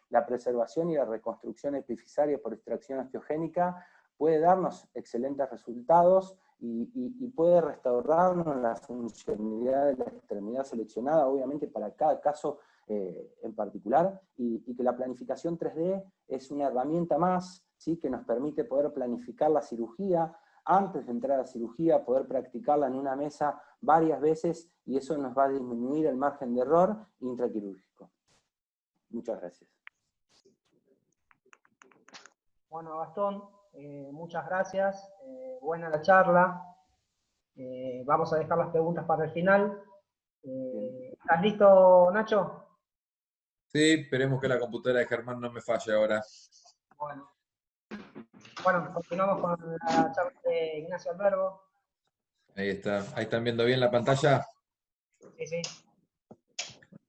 La preservación y la reconstrucción epifisaria por extracción osteogénica puede darnos excelentes resultados y puede restaurarnos la funcionalidad de la extremidad seleccionada, obviamente para cada caso en particular, y que la planificación 3D es una herramienta más, ¿sí?, que nos permite poder planificar la cirugía antes de entrar a cirugía, poder practicarla en una mesa varias veces, y eso nos va a disminuir el margen de error intraquirúrgico. Muchas gracias. Bueno, Gastón, muchas gracias. Buena la charla. Vamos a dejar las preguntas para el final. ¿Estás listo, Nacho? Sí, esperemos que la computadora de Germán no me falle ahora. Bueno, continuamos con la charla de Ignacio Albergo. Ahí está. ¿Ahí están viendo bien la pantalla? Sí, sí.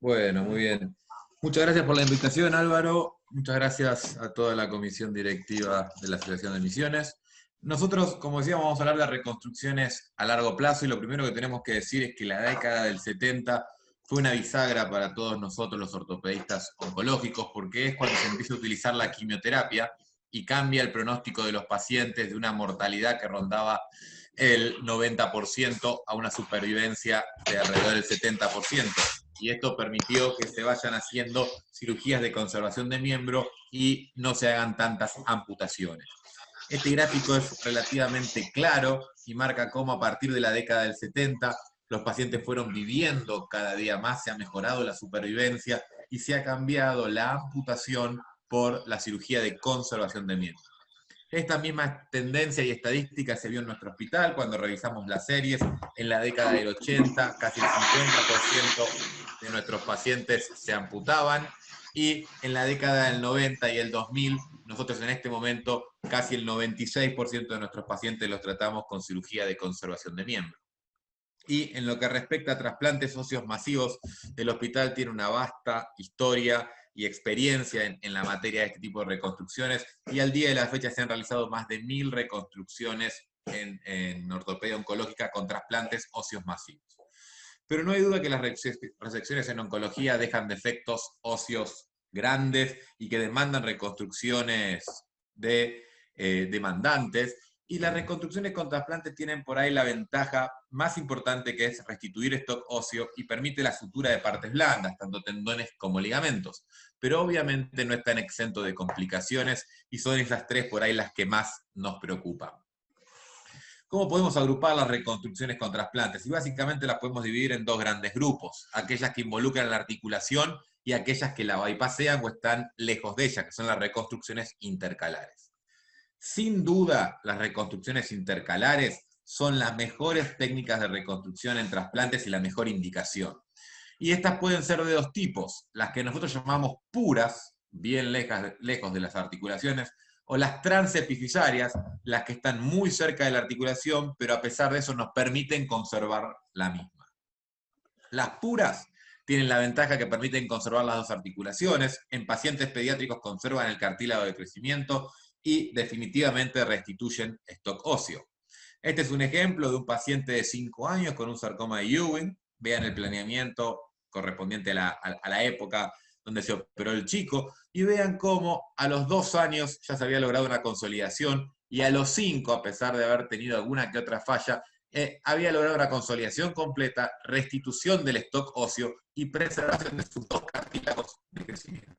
Bueno, muy bien. Muchas gracias por la invitación, Álvaro. Muchas gracias a toda la comisión directiva de la Asociación de Misiones. Nosotros, como decíamos, vamos a hablar de reconstrucciones a largo plazo, y lo primero que tenemos que decir es que la década del 70 fue una bisagra para todos nosotros los ortopedistas oncológicos, porque es cuando se empieza a utilizar la quimioterapia y cambia el pronóstico de los pacientes de una mortalidad que rondaba el 90% a una supervivencia de alrededor del 70%. Y esto permitió que se vayan haciendo cirugías de conservación de miembro y no se hagan tantas amputaciones. Este gráfico es relativamente claro y marca cómo a partir de la década del 70 los pacientes fueron viviendo cada día más, se ha mejorado la supervivencia y se ha cambiado la amputación por la cirugía de conservación de miembro. Esta misma tendencia y estadística se vio en nuestro hospital cuando revisamos las series. En la década del 80, casi el 50% de nuestros pacientes se amputaban, y en la década del 90 y el 2000, nosotros en este momento, casi el 96% de nuestros pacientes los tratamos con cirugía de conservación de miembro. Y en lo que respecta a trasplantes óseos masivos, el hospital tiene una vasta historia y experiencia en la materia de este tipo de reconstrucciones, y al día de la fecha se han realizado más de 1000 reconstrucciones en ortopedia oncológica con trasplantes óseos masivos. Pero no hay duda que las resecciones en oncología dejan defectos óseos grandes y que demandan reconstrucciones demandantes, y las reconstrucciones con trasplantes tienen por ahí la ventaja más importante, que es restituir stock óseo y permite la sutura de partes blandas, tanto tendones como ligamentos. Pero obviamente no están exentos de complicaciones, y son esas tres por ahí las que más nos preocupan. ¿Cómo podemos agrupar las reconstrucciones con trasplantes? Y básicamente las podemos dividir en dos grandes grupos: aquellas que involucran la articulación y aquellas que la bypassean o están lejos de ella, que son las reconstrucciones intercalares. Sin duda, las reconstrucciones intercalares son las mejores técnicas de reconstrucción en trasplantes y la mejor indicación. Y estas pueden ser de dos tipos: las que nosotros llamamos puras, bien lejos de las articulaciones, o las transepifisarias, las que están muy cerca de la articulación, pero a pesar de eso nos permiten conservar la misma. Las puras tienen la ventaja que permiten conservar las dos articulaciones. En pacientes pediátricos conservan el cartílago de crecimiento y definitivamente restituyen stock óseo. Este es un ejemplo de un paciente de 5 años con un sarcoma de Ewing. Vean el planeamiento correspondiente a la época donde se operó el chico, y vean cómo a los 2 años ya se había logrado una consolidación, y a los 5, a pesar de haber tenido alguna que otra falla, había logrado una consolidación completa, restitución del stock óseo y preservación de sus dos cartílagos de crecimiento.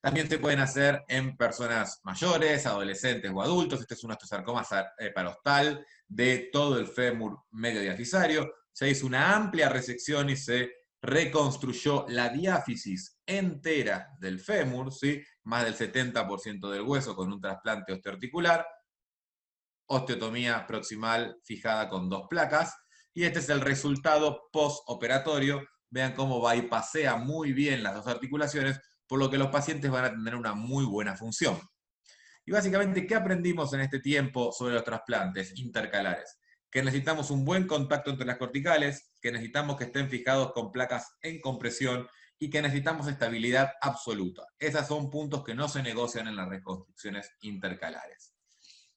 También se pueden hacer en personas mayores, adolescentes o adultos. Este es un osteosarcoma parostal de todo el fémur medio diafisario. Se hizo una amplia resección y se reconstruyó la diáfisis entera del fémur, ¿sí? más del 70% del hueso con un trasplante osteoarticular, osteotomía proximal fijada con 2 placas, y este es el resultado postoperatorio. Vean cómo bypasea muy bien las 2 articulaciones, por lo que los pacientes van a tener una muy buena función. Y básicamente, ¿qué aprendimos en este tiempo sobre los trasplantes intercalares? Que necesitamos un buen contacto entre las corticales, que necesitamos que estén fijados con placas en compresión y que necesitamos estabilidad absoluta. Esos son puntos que no se negocian en las reconstrucciones intercalares.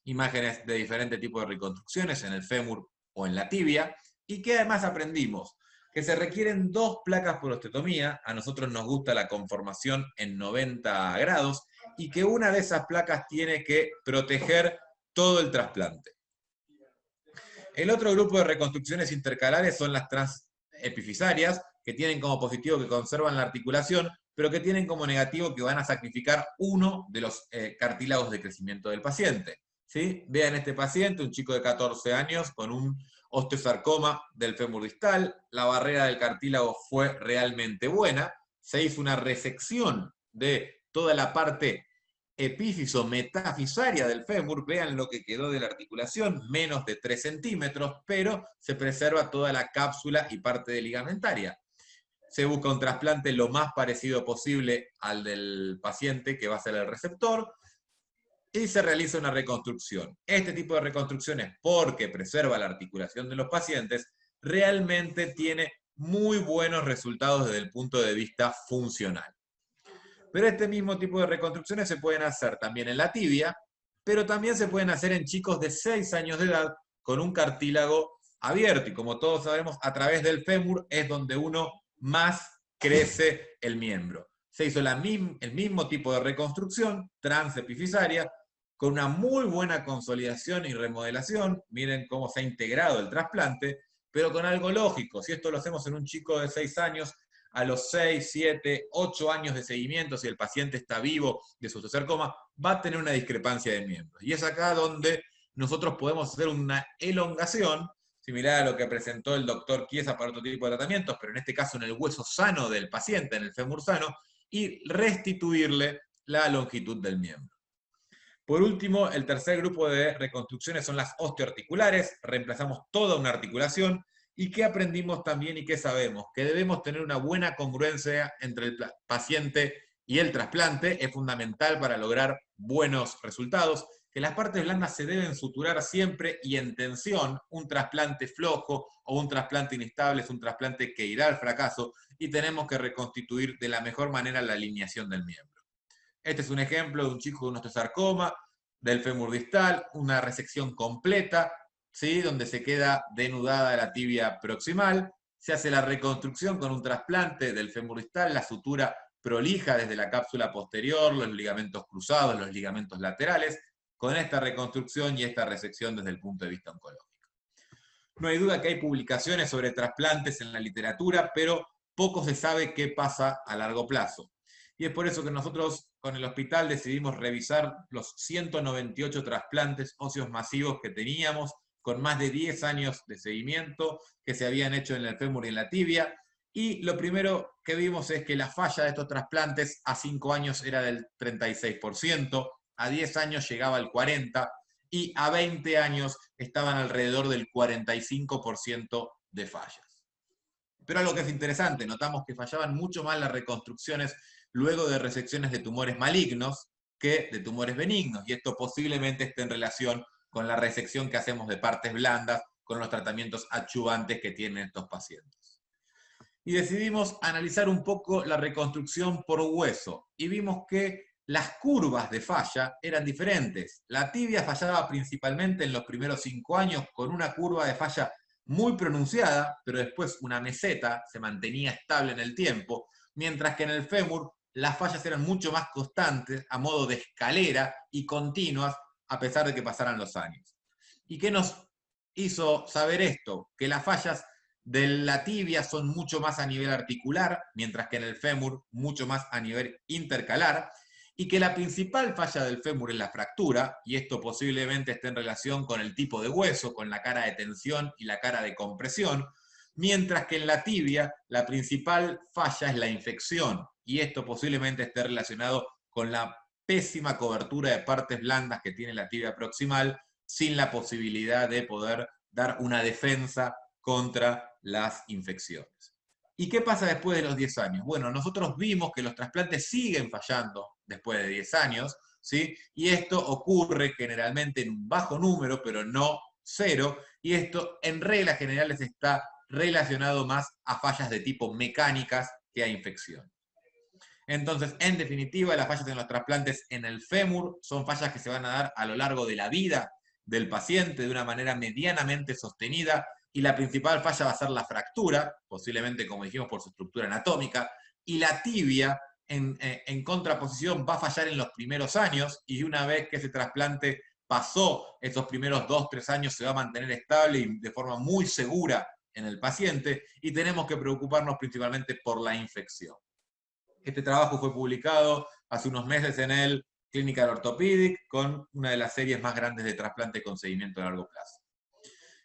Imágenes de diferentes tipos de reconstrucciones en el fémur o en la tibia. ¿Y qué además aprendimos? Que se requieren 2 placas por osteotomía. A nosotros nos gusta la conformación en 90 grados, y que una de esas placas tiene que proteger todo el trasplante. El otro grupo de reconstrucciones intercalares son las transepifisarias, que tienen como positivo que conservan la articulación, pero que tienen como negativo que van a sacrificar uno de los cartílagos de crecimiento del paciente. ¿Sí? Vean este paciente, un chico de 14 años con un osteosarcoma del fémur distal. La barrera del cartílago fue realmente buena. Se hizo una resección de toda la parte epífiso-metafisaria del fémur. Vean lo que quedó de la articulación, menos de 3 centímetros, pero se preserva toda la cápsula y parte de ligamentaria. Se busca un trasplante lo más parecido posible al del paciente, que va a ser el receptor, y se realiza una reconstrucción. Este tipo de reconstrucciones, porque preserva la articulación de los pacientes, realmente tiene muy buenos resultados desde el punto de vista funcional. Pero este mismo tipo de reconstrucciones se pueden hacer también en la tibia, pero también se pueden hacer en chicos de 6 años de edad con un cartílago abierto. Y como todos sabemos, a través del fémur es donde uno más crece el miembro. Se hizo el mismo tipo de reconstrucción transepifisaria, con una muy buena consolidación y remodelación. Miren cómo se ha integrado el trasplante, pero con algo lógico. Si esto lo hacemos en un chico de 6 años, a los 6, 7, 8 años de seguimiento, si el paciente está vivo de su osteosarcoma, va a tener una discrepancia de miembros. Y es acá donde nosotros podemos hacer una elongación, similar a lo que presentó el doctor Chiesa para otro tipo de tratamientos, pero en este caso en el hueso sano del paciente, en el fémur sano, y restituirle la longitud del miembro. Por último, el tercer grupo de reconstrucciones son las osteoarticulares. Reemplazamos toda una articulación. ¿Y qué aprendimos también y qué sabemos? Que debemos tener una buena congruencia entre el paciente y el trasplante. Es fundamental para lograr buenos resultados. Que las partes blandas se deben suturar siempre y en tensión. Un trasplante flojo o un trasplante inestable es un trasplante que irá al fracaso, y tenemos que reconstituir de la mejor manera la alineación del miembro. Este es un ejemplo de un chico con un osteosarcoma del fémur distal, una resección completa, ¿sí? Donde se queda denudada la tibia proximal. Se hace la reconstrucción con un trasplante del fémur distal, la sutura prolija desde la cápsula posterior, los ligamentos cruzados, los ligamentos laterales, con esta reconstrucción y esta resección desde el punto de vista oncológico. No hay duda que hay publicaciones sobre trasplantes en la literatura, pero poco se sabe qué pasa a largo plazo. Y es por eso que nosotros con el hospital decidimos revisar los 198 trasplantes óseos masivos que teníamos, con más de 10 años de seguimiento, que se habían hecho en el fémur y en la tibia. Y lo primero que vimos es que la falla de estos trasplantes a 5 años era del 36%, a 10 años llegaba al 40%, y a 20 años estaban alrededor del 45% de fallas. Pero algo que es interesante, notamos que fallaban mucho más las reconstrucciones luego de resecciones de tumores malignos que de tumores benignos, y esto posiblemente esté en relación con la resección que hacemos de partes blandas, con los tratamientos adyuvantes que tienen estos pacientes. Y decidimos analizar un poco la reconstrucción por hueso, y vimos que las curvas de falla eran diferentes. La tibia fallaba principalmente en los primeros 5 años, con una curva de falla muy pronunciada, pero después una meseta se mantenía estable en el tiempo, mientras que en el fémur las fallas eran mucho más constantes, a modo de escalera y continuas, a pesar de que pasaran los años. ¿Y qué nos hizo saber esto? Que las fallas de la tibia son mucho más a nivel articular, mientras que en el fémur mucho más a nivel intercalar, y que la principal falla del fémur es la fractura, y esto posiblemente esté en relación con el tipo de hueso, con la cara de tensión y la cara de compresión, mientras que en la tibia la principal falla es la infección, y esto posiblemente esté relacionado con la pésima cobertura de partes blandas que tiene la tibia proximal, sin la posibilidad de poder dar una defensa contra las infecciones. ¿Y qué pasa después de los 10 años? Bueno, nosotros vimos que los trasplantes siguen fallando después de 10 años, ¿sí? Y esto ocurre generalmente en un bajo número, pero no cero, y esto en reglas generales está relacionado más a fallas de tipo mecánicas que a infección. Entonces, en definitiva, las fallas en los trasplantes en el fémur son fallas que se van a dar a lo largo de la vida del paciente de una manera medianamente sostenida, y la principal falla va a ser la fractura, posiblemente, como dijimos, por su estructura anatómica, y la tibia, en contraposición, va a fallar en los primeros años, y una vez que ese trasplante pasó esos primeros 2-3 años, se va a mantener estable y de forma muy segura en el paciente, y tenemos que preocuparnos principalmente por la infección. Este trabajo fue publicado hace unos meses en el Clinical Orthopedic, con una de las series más grandes de trasplante con seguimiento a largo plazo.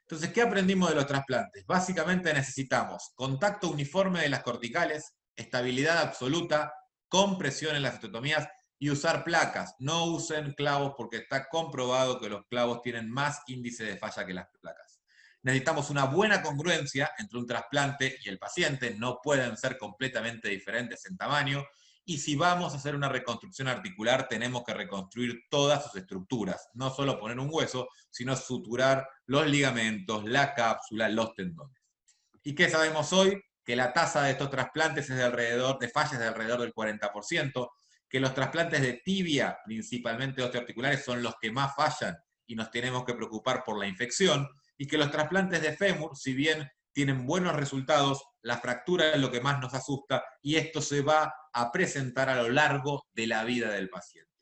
Entonces, ¿qué aprendimos de los trasplantes? Básicamente necesitamos contacto uniforme de las corticales, estabilidad absoluta, compresión en las osteotomías y usar placas. No usen clavos porque está comprobado que los clavos tienen más índice de falla que las placas. Necesitamos una buena congruencia entre un trasplante y el paciente, no pueden ser completamente diferentes en tamaño, y si vamos a hacer una reconstrucción articular, tenemos que reconstruir todas sus estructuras, no solo poner un hueso, sino suturar los ligamentos, la cápsula, los tendones. ¿Y qué sabemos hoy? Que la tasa de estos trasplantes es de fallas de alrededor del 40%, que los trasplantes de tibia, principalmente osteoarticulares, son los que más fallan y nos tenemos que preocupar por la infección, y que los trasplantes de fémur, si bien tienen buenos resultados, la fractura es lo que más nos asusta, y esto se va a presentar a lo largo de la vida del paciente.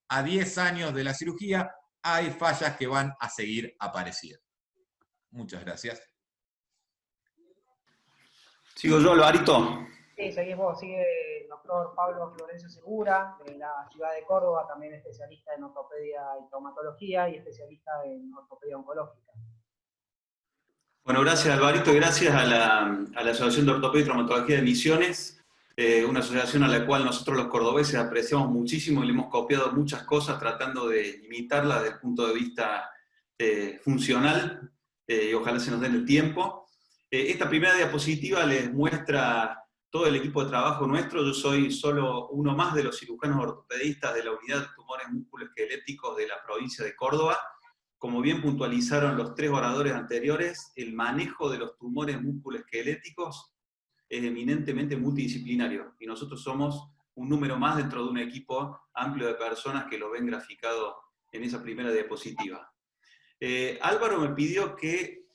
A 10 años de la cirugía hay fallas que van a seguir apareciendo. Muchas gracias. ¿Sigo yo, Alvarito? Sí, seguís vos, sigue el doctor Pablo Florencio Segura, de la ciudad de Córdoba, también especialista en ortopedia y traumatología y especialista en ortopedia oncológica. Bueno, gracias, Alvarito, y gracias a la Asociación de Ortopedia y Traumatología de Misiones, una asociación a la cual nosotros los cordobeses apreciamos muchísimo y le hemos copiado muchas cosas tratando de imitarla desde el punto de vista funcional, y ojalá se nos dé el tiempo. Esta primera diapositiva les muestra todo el equipo de trabajo nuestro. Yo soy solo uno más de los cirujanos ortopedistas de la Unidad de Tumores Músculoesqueléticos de la provincia de Córdoba. Como bien puntualizaron los 3 oradores anteriores, el manejo de los tumores musculoesqueléticos es eminentemente multidisciplinario, y nosotros somos un número más dentro de un equipo amplio de personas que lo ven graficado en esa primera diapositiva. Álvaro me pidió que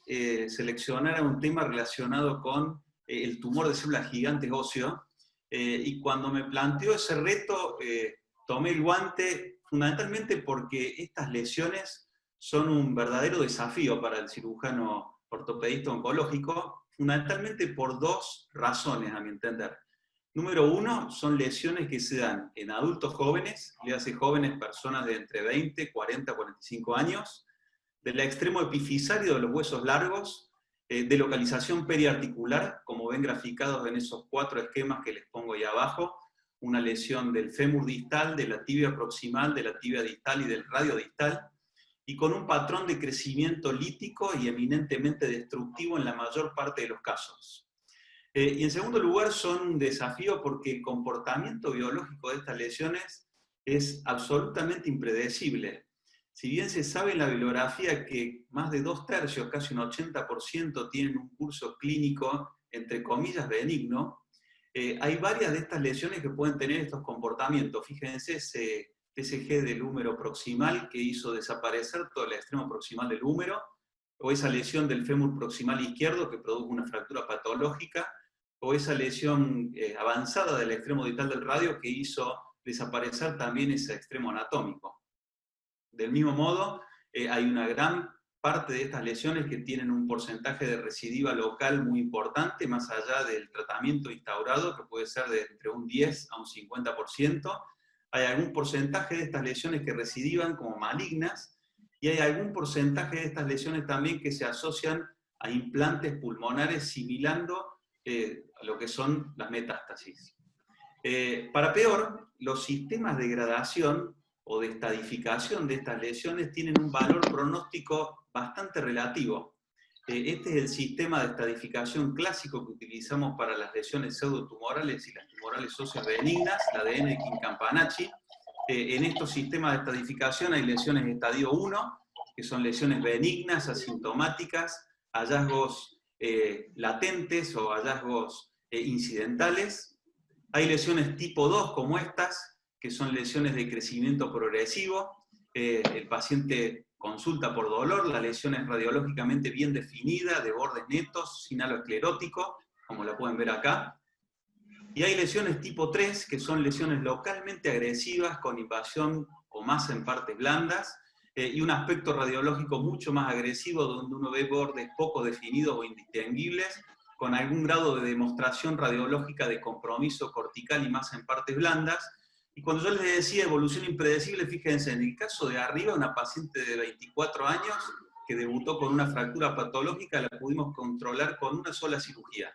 seleccionara un tema relacionado con el tumor de células gigantes óseo, y cuando me planteó ese reto, tomé el guante fundamentalmente porque estas lesiones son un verdadero desafío para el cirujano ortopedista oncológico, fundamentalmente por 2 razones, a mi entender. Número 1, son lesiones que se dan en adultos jóvenes, le hace jóvenes personas de entre 20, 40, 45 años, del extremo epifisario de los huesos largos, de localización periarticular, como ven graficados en esos 4 esquemas que les pongo ahí abajo, una lesión del fémur distal, de la tibia proximal, de la tibia distal y del radio distal, y con un patrón de crecimiento lítico y eminentemente destructivo en la mayor parte de los casos. Y en segundo lugar, son un desafío porque el comportamiento biológico de estas lesiones es absolutamente impredecible. Si bien se sabe en la bibliografía que más de 2/3, casi un 80%, tienen un curso clínico, entre comillas, benigno, hay varias de estas lesiones que pueden tener estos comportamientos. Fíjense ese TCG del húmero proximal que hizo desaparecer todo el extremo proximal del húmero, o esa lesión del fémur proximal izquierdo que produjo una fractura patológica, o esa lesión avanzada del extremo distal del radio que hizo desaparecer también ese extremo anatómico. Del mismo modo, hay una gran parte de estas lesiones que tienen un porcentaje de recidiva local muy importante, más allá del tratamiento instaurado, que puede ser de entre un 10 a un 50%. Hay algún porcentaje de estas lesiones que recidivan como malignas, y hay algún porcentaje de estas lesiones también que se asocian a implantes pulmonares, similando a lo que son las metástasis. Para peor, los sistemas de gradación o de estadificación de estas lesiones tienen un valor pronóstico bastante relativo. Este es el sistema de estadificación clásico que utilizamos para las lesiones pseudotumorales y las tumorales óseas benignas, la de Enneking-Campanacci. En estos sistemas de estadificación hay lesiones de estadio 1, que son lesiones benignas, asintomáticas, hallazgos latentes o hallazgos incidentales. Hay lesiones tipo 2 como estas, que son lesiones de crecimiento progresivo. El paciente consulta por dolor, la lesión es radiológicamente bien definida, de bordes netos, sin halo esclerótico, como la pueden ver acá. Y hay lesiones tipo 3, que son lesiones localmente agresivas, con invasión o masa en partes blandas, y un aspecto radiológico mucho más agresivo, donde uno ve bordes poco definidos o indistinguibles, con algún grado de demostración radiológica de compromiso cortical y masa en partes blandas. Y cuando yo les decía evolución impredecible, fíjense, en el caso de arriba, una paciente de 24 años que debutó con una fractura patológica, la pudimos controlar con una sola cirugía.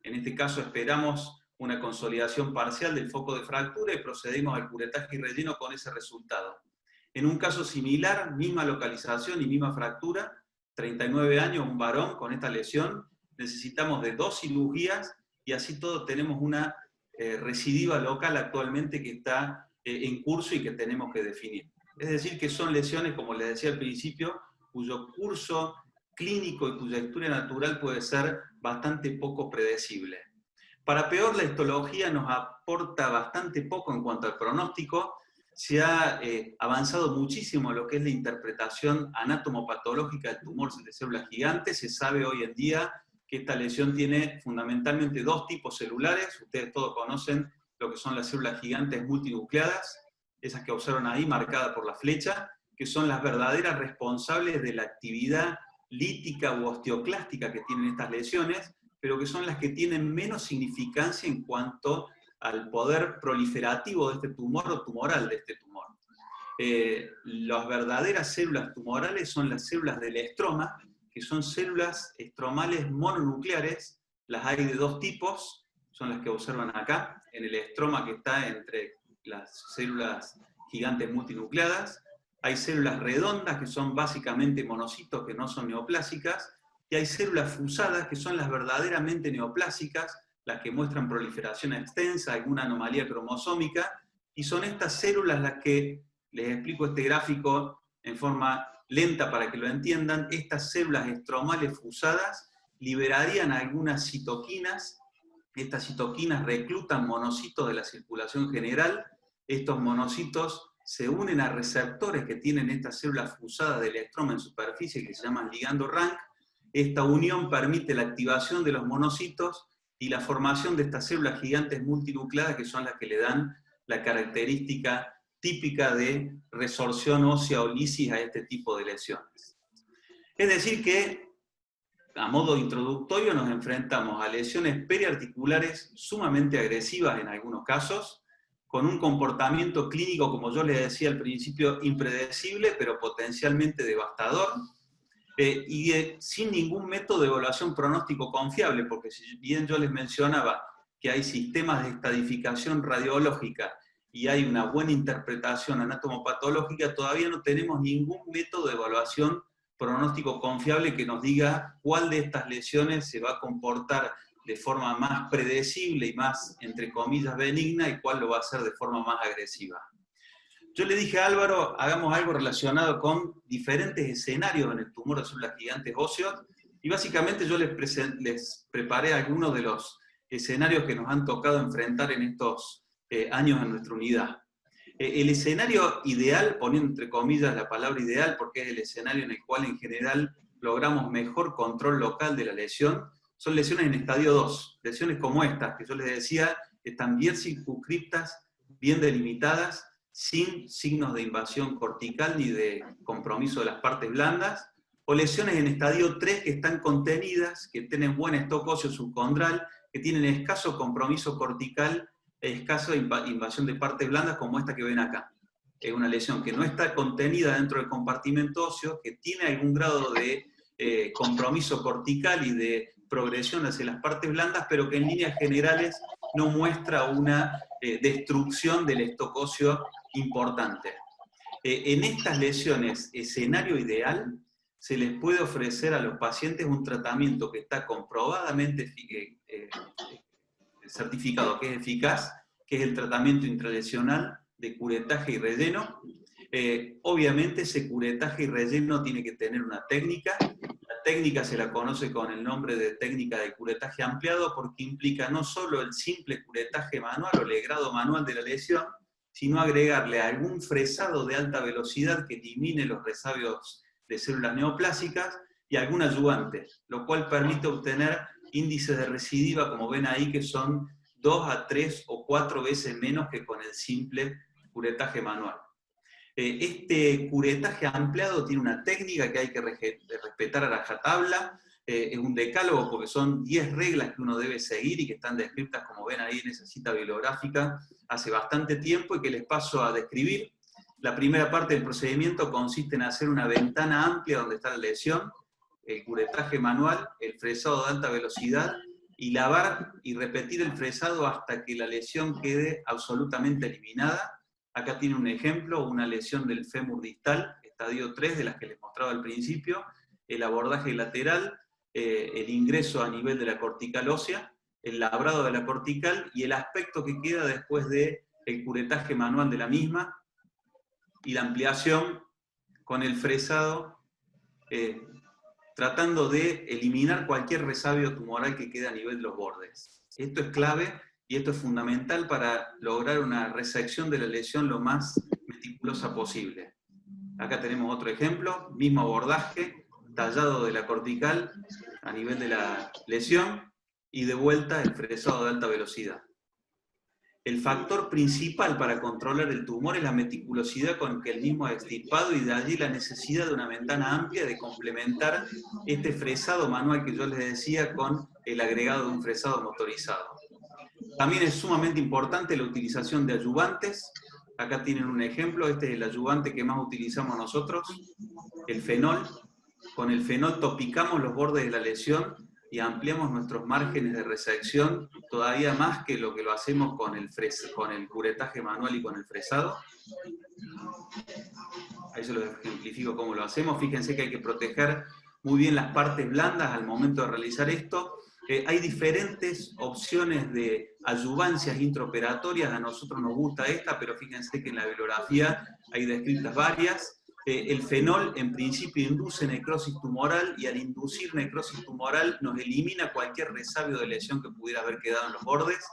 En este caso esperamos una consolidación parcial del foco de fractura y procedimos al curetaje y relleno con ese resultado. En un caso similar, misma localización y misma fractura, 39 años, un varón con esta lesión, necesitamos de 2 cirugías y así todo tenemos una recidiva local actualmente que está en curso y que tenemos que definir. Es decir, que son lesiones, como les decía al principio, cuyo curso clínico y cuya historia natural puede ser bastante poco predecible. Para peor, la histología nos aporta bastante poco en cuanto al pronóstico. Se ha avanzado muchísimo en lo que es la interpretación anatomopatológica del tumor de células gigantes. Se sabe hoy en día que esta lesión tiene fundamentalmente 2 tipos celulares. Ustedes todos conocen lo que son las células gigantes multinucleadas, esas que observan ahí marcadas por la flecha, que son las verdaderas responsables de la actividad lítica u osteoclástica que tienen estas lesiones, pero que son las que tienen menos significancia en cuanto al poder proliferativo de este tumor o tumoral de este tumor. Las verdaderas células tumorales son las células del estroma, que son células estromales mononucleares. Las hay de 2 tipos, son las que observan acá, en el estroma que está entre las células gigantes multinucleadas. Hay células redondas, que son básicamente monocitos, que no son neoplásicas, y hay células fusadas, que son las verdaderamente neoplásicas, las que muestran proliferación extensa, alguna anomalía cromosómica, y son estas células las que, les explico este gráfico en forma lenta para que lo entiendan, estas células estromales fusadas liberarían algunas citoquinas. Estas citoquinas reclutan monocitos de la circulación general. Estos monocitos se unen a receptores que tienen estas células fusadas del estroma en superficie, que se llaman ligando rank. Esta unión permite la activación de los monocitos y la formación de estas células gigantes multinucleadas, que son las que le dan la característica típica de resorción ósea o lisis a este tipo de lesiones. Es decir que, a modo introductorio, nos enfrentamos a lesiones periarticulares sumamente agresivas en algunos casos, con un comportamiento clínico, como yo les decía al principio, impredecible, pero potencialmente devastador, sin ningún método de evaluación pronóstico confiable, porque si bien yo les mencionaba que hay sistemas de estadificación radiológica y hay una buena interpretación anatomopatológica, todavía no tenemos ningún método de evaluación pronóstico confiable que nos diga cuál de estas lesiones se va a comportar de forma más predecible y más, entre comillas, benigna, y cuál lo va a hacer de forma más agresiva. Yo le dije a Álvaro, hagamos algo relacionado con diferentes escenarios en el tumor de células gigantes óseos, y básicamente yo les preparé algunos de los escenarios que nos han tocado enfrentar en estos años en nuestra unidad. El escenario ideal, poniendo entre comillas la palabra ideal, porque es el escenario en el cual en general logramos mejor control local de la lesión, son lesiones en estadio 2. Lesiones como estas, que yo les decía, están bien circunscriptas, bien delimitadas, sin signos de invasión cortical ni de compromiso de las partes blandas, o lesiones en estadio 3 que están contenidas, que tienen buen stock óseo subcondral, que tienen escaso compromiso cortical, escasa invasión de partes blandas, como esta que ven acá. Es una lesión que no está contenida dentro del compartimento óseo, que tiene algún grado de compromiso cortical y de progresión hacia las partes blandas, pero que en líneas generales no muestra una destrucción del stock óseo importante. En estas lesiones, escenario ideal, se les puede ofrecer a los pacientes un tratamiento que está comprobadamente certificado que es eficaz, que es el tratamiento intralesional de curetaje y relleno. Obviamente ese curetaje y relleno tiene que tener una técnica. La técnica se la conoce con el nombre de técnica de curetaje ampliado porque implica no solo el simple curetaje manual o legrado manual de la lesión, sino agregarle algún fresado de alta velocidad que elimine los resabios de células neoplásicas y algún ayudante, lo cual permite obtener índices de recidiva, como ven ahí, que son 2 a 3 o 4 veces menos que con el simple curetaje manual. Este curetaje ampliado tiene una técnica que hay que respetar a rajatabla, es un decálogo porque son 10 reglas que uno debe seguir y que están descritas, como ven ahí, en esa cita bibliográfica hace bastante tiempo y que les paso a describir. La primera parte del procedimiento consiste en hacer una ventana amplia donde está la lesión, el curetaje manual, el fresado de alta velocidad, y lavar y repetir el fresado hasta que la lesión quede absolutamente eliminada. Acá tiene un ejemplo, una lesión del fémur distal, estadio 3, de las que les mostraba al principio, el abordaje lateral, el ingreso a nivel de la cortical ósea, el labrado de la cortical y el aspecto que queda después del curetaje manual de la misma, y la ampliación con el fresado, tratando de eliminar cualquier resabio tumoral que quede a nivel de los bordes. Esto es clave y esto es fundamental para lograr una resección de la lesión lo más meticulosa posible. Acá tenemos otro ejemplo, mismo abordaje, tallado de la cortical a nivel de la lesión y de vuelta el fresado de alta velocidad. El factor principal para controlar el tumor es la meticulosidad con que el mismo es extirpado y de allí la necesidad de una ventana amplia de complementar este fresado manual que yo les decía con el agregado de un fresado motorizado. También es sumamente importante la utilización de adyuvantes. Acá tienen un ejemplo, este es el adyuvante que más utilizamos nosotros, el fenol. Con el fenol topicamos los bordes de la lesión y ampliamos nuestros márgenes de resección todavía más que lo que lo hacemos con el curetaje manual y con el fresado. Ahí se lo ejemplifico cómo lo hacemos. Fíjense que hay que proteger muy bien las partes blandas al momento de realizar esto. Hay diferentes opciones de adyuvancias intraoperatorias, a nosotros nos gusta esta, pero fíjense que en la bibliografía hay descritas varias. El fenol en principio induce necrosis tumoral y al inducir necrosis tumoral nos elimina cualquier resabio de lesión que pudiera haber quedado en los bordes.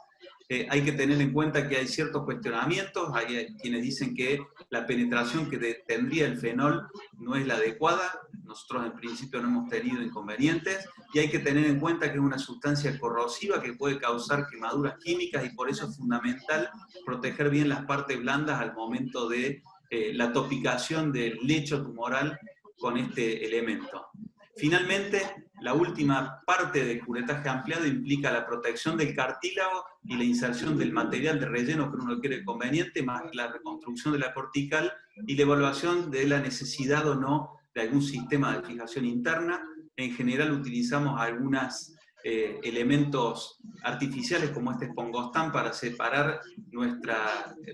Hay que tener en cuenta que hay ciertos cuestionamientos, hay quienes dicen que la penetración que tendría el fenol no es la adecuada, nosotros en principio no hemos tenido inconvenientes, y hay que tener en cuenta que es una sustancia corrosiva que puede causar quemaduras químicas y por eso es fundamental proteger bien las partes blandas al momento de la topicación del lecho tumoral con este elemento. Finalmente, la última parte del curetaje ampliado implica la protección del cartílago y la inserción del material de relleno que uno quiere conveniente, más la reconstrucción de la cortical y la evaluación de la necesidad o no de algún sistema de fijación interna. En general utilizamos algunos elementos artificiales como este espongostán para separar nuestro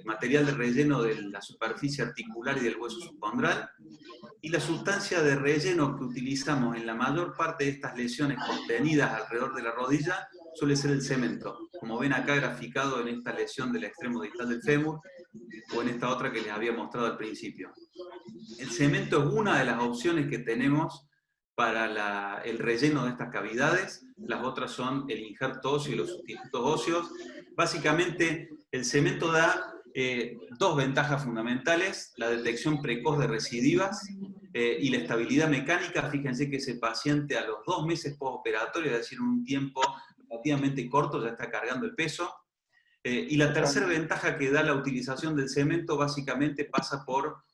material de relleno de la superficie articular y del hueso subcondral. Y la sustancia de relleno que utilizamos en la mayor parte de estas lesiones contenidas alrededor de la rodilla suele ser el cemento, como ven acá graficado en esta lesión del extremo distal del fémur o en esta otra que les había mostrado al principio. El cemento es una de las opciones que tenemos para el relleno de estas cavidades, las otras son el injerto óseo y los sustitutos óseos. Básicamente el cemento da dos ventajas fundamentales, la detección precoz de recidivas y la estabilidad mecánica. Fíjense que ese paciente a los 2 meses postoperatorio, es decir, en un tiempo relativamente corto, ya está cargando el peso. Y la tercera ventaja que da la utilización del cemento básicamente pasa por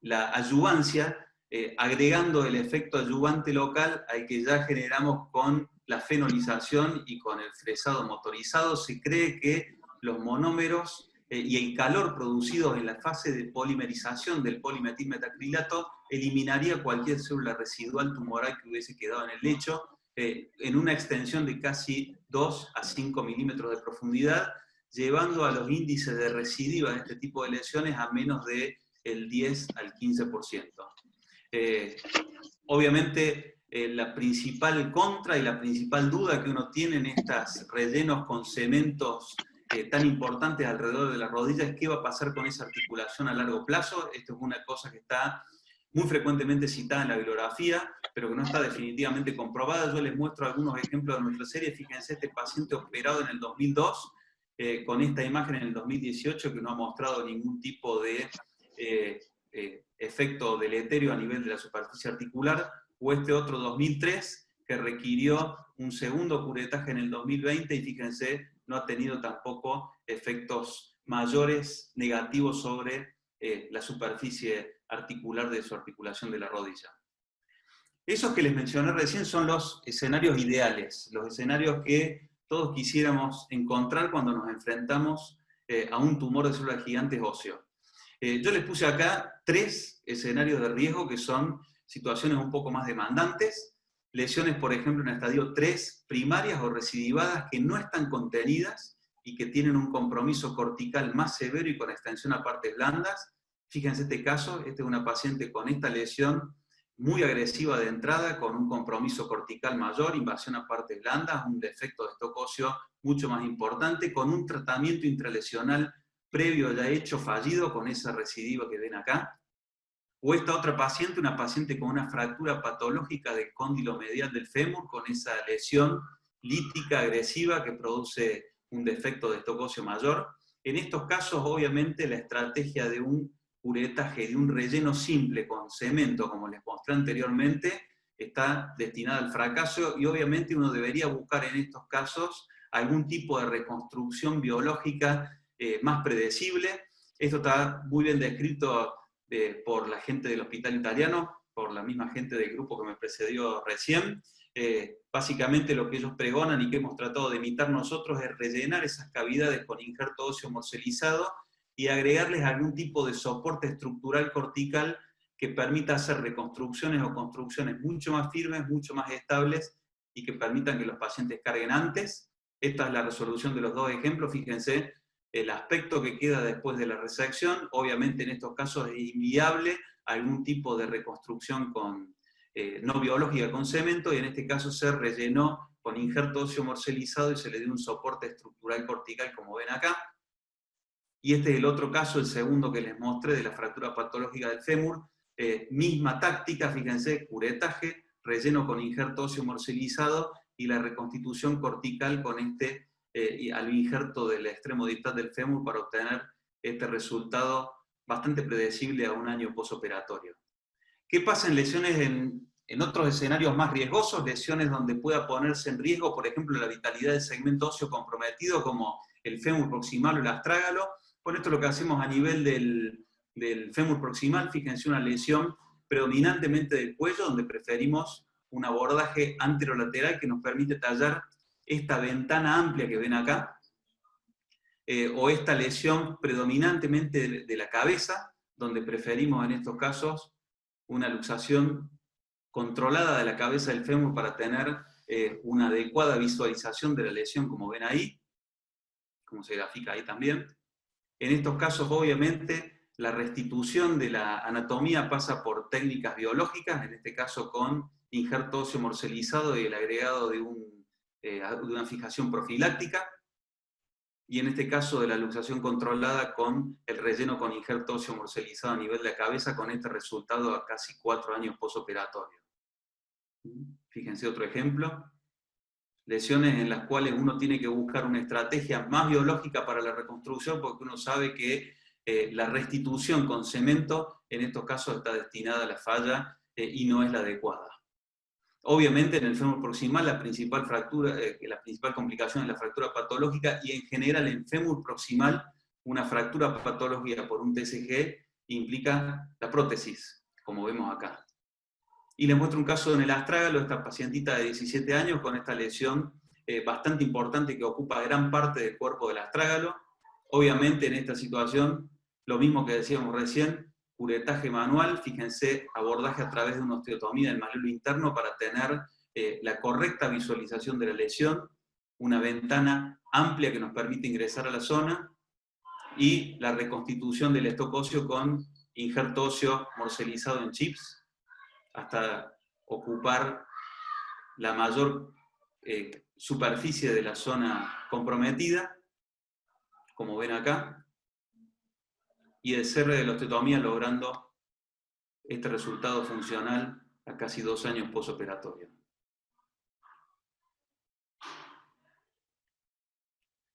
la adyuvancia, agregando el efecto adyuvante local al que ya generamos con la fenolización y con el fresado motorizado. Se cree que los monómeros y el calor producidos en la fase de polimerización del polimetilmetacrilato eliminaría cualquier célula residual tumoral que hubiese quedado en el lecho en una extensión de casi 2 a 5 milímetros de profundidad, llevando a los índices de recidiva de este tipo de lesiones a menos del 10 al 15%. Obviamente, la principal contra y la principal duda que uno tiene en estos rellenos con cementos tan importantes alrededor de la rodilla es qué va a pasar con esa articulación a largo plazo. Esto es una cosa que está muy frecuentemente citada en la bibliografía, pero que no está definitivamente comprobada. Yo les muestro algunos ejemplos de nuestra serie. Fíjense, este paciente operado en el 2002, con esta imagen en el 2018, que no ha mostrado ningún tipo de efecto deleterio a nivel de la superficie articular, o este otro 2003, que requirió un segundo curetaje en el 2020, y fíjense, no ha tenido tampoco efectos mayores negativos sobre la superficie articular de su articulación de la rodilla. Esos que les mencioné recién son los escenarios ideales, los escenarios que todos quisiéramos encontrar cuando nos enfrentamos a un tumor de células gigantes óseo. Yo les puse acá 3 escenarios de riesgo que son situaciones un poco más demandantes, lesiones, por ejemplo, en estadio 3, primarias o recidivadas que no están contenidas y que tienen un compromiso cortical más severo y con extensión a partes blandas. Fíjense este caso, esta es una paciente con esta lesión muy agresiva de entrada, con un compromiso cortical mayor, invasión a partes blandas, un defecto de estoc óseo mucho más importante, con un tratamiento intralesional previo ya hecho fallido, con esa recidiva que ven acá. O esta otra paciente, una paciente con una fractura patológica del cóndilo medial del fémur, con esa lesión lítica agresiva que produce un defecto de estoc óseo mayor. En estos casos, obviamente, la estrategia de un curetaje, de un relleno simple con cemento, como les mostré anteriormente, está destinada al fracaso, y obviamente uno debería buscar en estos casos algún tipo de reconstrucción biológica más predecible. Esto está muy bien descrito por la gente del hospital italiano, por la misma gente del grupo que me precedió recién. Básicamente lo que ellos pregonan y que hemos tratado de imitar nosotros es rellenar esas cavidades con injerto óseo morcelizado y agregarles algún tipo de soporte estructural cortical que permita hacer reconstrucciones o construcciones mucho más firmes, mucho más estables, y que permitan que los pacientes carguen antes. Esta es la resolución de los 2 ejemplos. Fíjense el aspecto que queda después de la resección. Obviamente en estos casos es inviable algún tipo de reconstrucción no biológica con cemento, y en este caso se rellenó con injerto óseo morcelizado y se le dio un soporte estructural cortical, como ven acá. Y este es el otro caso, el segundo que les mostré, de la fractura patológica del fémur. Misma táctica, fíjense, curetaje, relleno con injerto óseo morcelizado y la reconstitución cortical con al injerto del extremo distal del fémur para obtener este resultado bastante predecible a un año posoperatorio. ¿Qué pasa en lesiones en otros escenarios más riesgosos? Lesiones donde pueda ponerse en riesgo, por ejemplo, la vitalidad del segmento óseo comprometido, como el fémur proximal o el astrágalo. Por esto lo que hacemos a nivel del fémur proximal, fíjense, una lesión predominantemente del cuello, donde preferimos un abordaje anterolateral que nos permite tallar esta ventana amplia que ven acá, o esta lesión predominantemente de la cabeza, donde preferimos en estos casos una luxación controlada de la cabeza del fémur para tener una adecuada visualización de la lesión, como ven ahí, como se grafica ahí también. En estos casos, obviamente, la restitución de la anatomía pasa por técnicas biológicas, en este caso con injerto óseo morcelizado y el agregado de una fijación profiláctica, y en este caso de la luxación controlada con el relleno con injerto óseo morcelizado a nivel de la cabeza, con este resultado a casi 4 años posoperatorio. Fíjense otro ejemplo. Lesiones en las cuales uno tiene que buscar una estrategia más biológica para la reconstrucción, porque uno sabe que la restitución con cemento en estos casos está destinada a la falla y no es la adecuada. Obviamente en el fémur proximal la principal complicación es la fractura patológica, y en general en fémur proximal una fractura patológica por un TSG implica la prótesis, como vemos acá. Y les muestro un caso en el astrágalo, esta pacientita de 17 años con esta lesión bastante importante que ocupa gran parte del cuerpo del astrágalo. Obviamente en esta situación, lo mismo que decíamos recién, curetaje manual, fíjense, abordaje a través de una osteotomía del malleolo interno para tener la correcta visualización de la lesión, una ventana amplia que nos permite ingresar a la zona, y la reconstitución del stock óseo con injerto óseo morcelizado en chips, hasta ocupar la mayor superficie de la zona comprometida, como ven acá, y el cierre de la osteotomía logrando este resultado funcional a casi 2 años postoperatorio.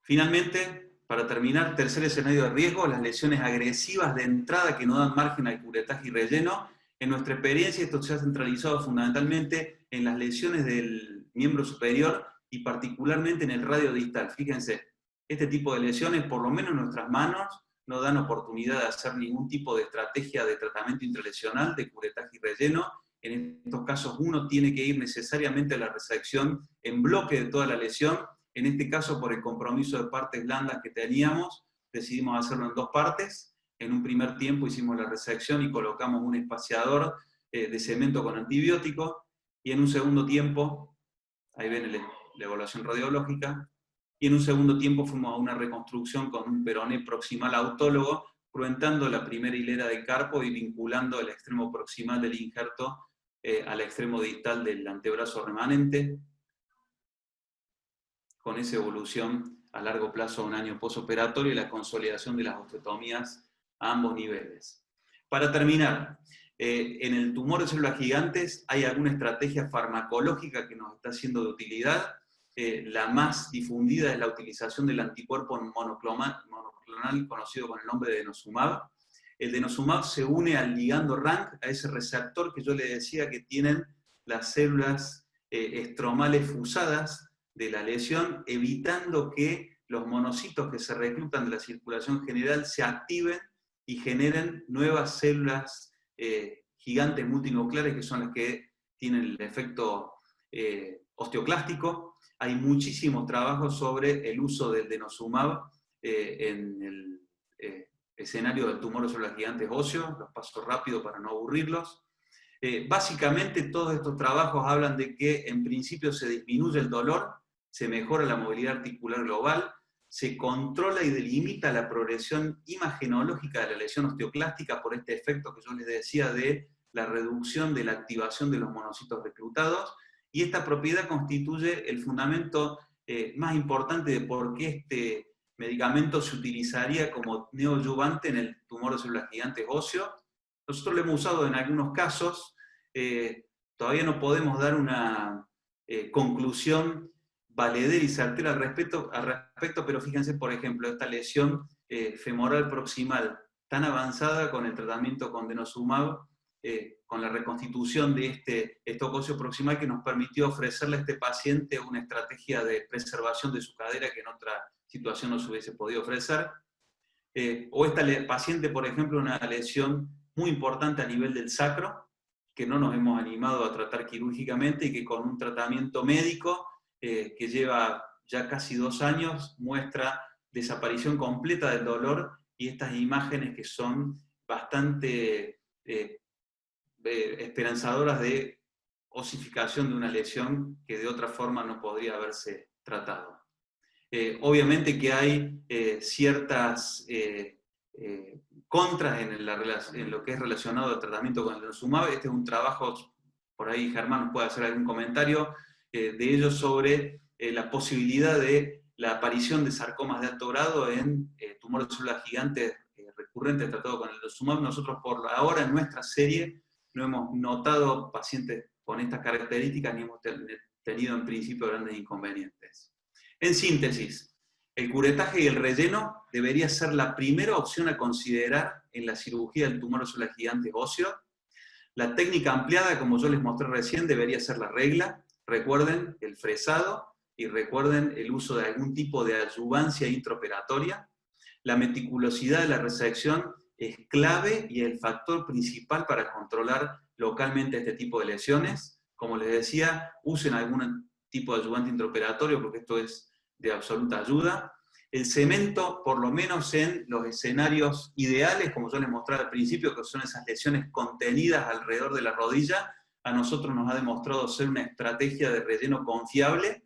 Finalmente, para terminar, tercer escenario de riesgo, las lesiones agresivas de entrada que no dan margen al curetaje y relleno. En nuestra experiencia esto se ha centralizado fundamentalmente en las lesiones del miembro superior y particularmente en el radio distal. Fíjense, este tipo de lesiones, por lo menos en nuestras manos, no dan oportunidad de hacer ningún tipo de estrategia de tratamiento intralesional, de curetaje y relleno. En estos casos uno tiene que ir necesariamente a la resección en bloque de toda la lesión. En este caso, por el compromiso de partes blandas que teníamos, decidimos hacerlo en 2 partes. En un primer tiempo hicimos la resección y colocamos un espaciador de cemento con antibiótico, y en un segundo tiempo, ahí ven la evaluación radiológica, y en un segundo tiempo fuimos a una reconstrucción con un peroné proximal autólogo, cruentando la primera hilera de carpo y vinculando el extremo proximal del injerto al extremo distal del antebrazo remanente, con esa evolución a largo plazo, 1 año postoperatorio, y la consolidación de las osteotomías a ambos niveles. Para terminar, en el tumor de células gigantes hay alguna estrategia farmacológica que nos está siendo de utilidad. La más difundida es la utilización del anticuerpo monoclonal conocido con el nombre de denosumab. El denosumab se une al ligando RANK, a ese receptor que yo le decía que tienen las células estromales fusadas de la lesión, evitando que los monocitos que se reclutan de la circulación general se activen y generen nuevas células gigantes multinucleares, que son las que tienen el efecto osteoclástico. Hay muchísimos trabajos sobre el uso del denosumab en el escenario del tumor de células gigantes óseos. Los paso rápido para no aburrirlos. Básicamente todos estos trabajos hablan de que en principio se disminuye el dolor, se mejora la movilidad articular global, se controla y delimita la progresión imagenológica de la lesión osteoclástica por este efecto que yo les decía de la reducción de la activación de los monocitos reclutados, y esta propiedad constituye el fundamento más importante de por qué este medicamento se utilizaría como neoadyuvante en el tumor de células gigantes óseo. Nosotros lo hemos usado en algunos casos, todavía no podemos dar una conclusión valedera y certera al respecto, pero fíjense, por ejemplo, esta lesión femoral proximal tan avanzada con el tratamiento con denosumab, con la reconstitución de este stock óseo proximal, que nos permitió ofrecerle a este paciente una estrategia de preservación de su cadera que en otra situación no se hubiese podido ofrecer. O esta paciente, por ejemplo, una lesión muy importante a nivel del sacro, que no nos hemos animado a tratar quirúrgicamente y que con un tratamiento médico que lleva ya casi 2 años, muestra desaparición completa del dolor, y estas imágenes que son bastante esperanzadoras de osificación de una lesión que de otra forma no podría haberse tratado. Obviamente que hay ciertas contras en lo que es relacionado al tratamiento con el denosumab. Este es un trabajo, por ahí Germán nos puede hacer algún comentario de ello, sobre la posibilidad de la aparición de sarcomas de alto grado en tumores de células gigantes recurrentes tratados con el denosumab. Nosotros por ahora en nuestra serie no hemos notado pacientes con estas características, ni hemos tenido en principio grandes inconvenientes. En síntesis, el curetaje y el relleno debería ser la primera opción a considerar en la cirugía del tumor de células gigantes óseo. La técnica ampliada, como yo les mostré recién, debería ser la regla. Recuerden el fresado y recuerden el uso de algún tipo de adyuvancia intraoperatoria. La meticulosidad de la resección es clave y el factor principal para controlar localmente este tipo de lesiones. Como les decía, usen algún tipo de adyuvante intraoperatorio porque esto es de absoluta ayuda. El cemento, por lo menos en los escenarios ideales, como yo les mostré al principio, que son esas lesiones contenidas alrededor de la rodilla, a nosotros nos ha demostrado ser una estrategia de relleno confiable.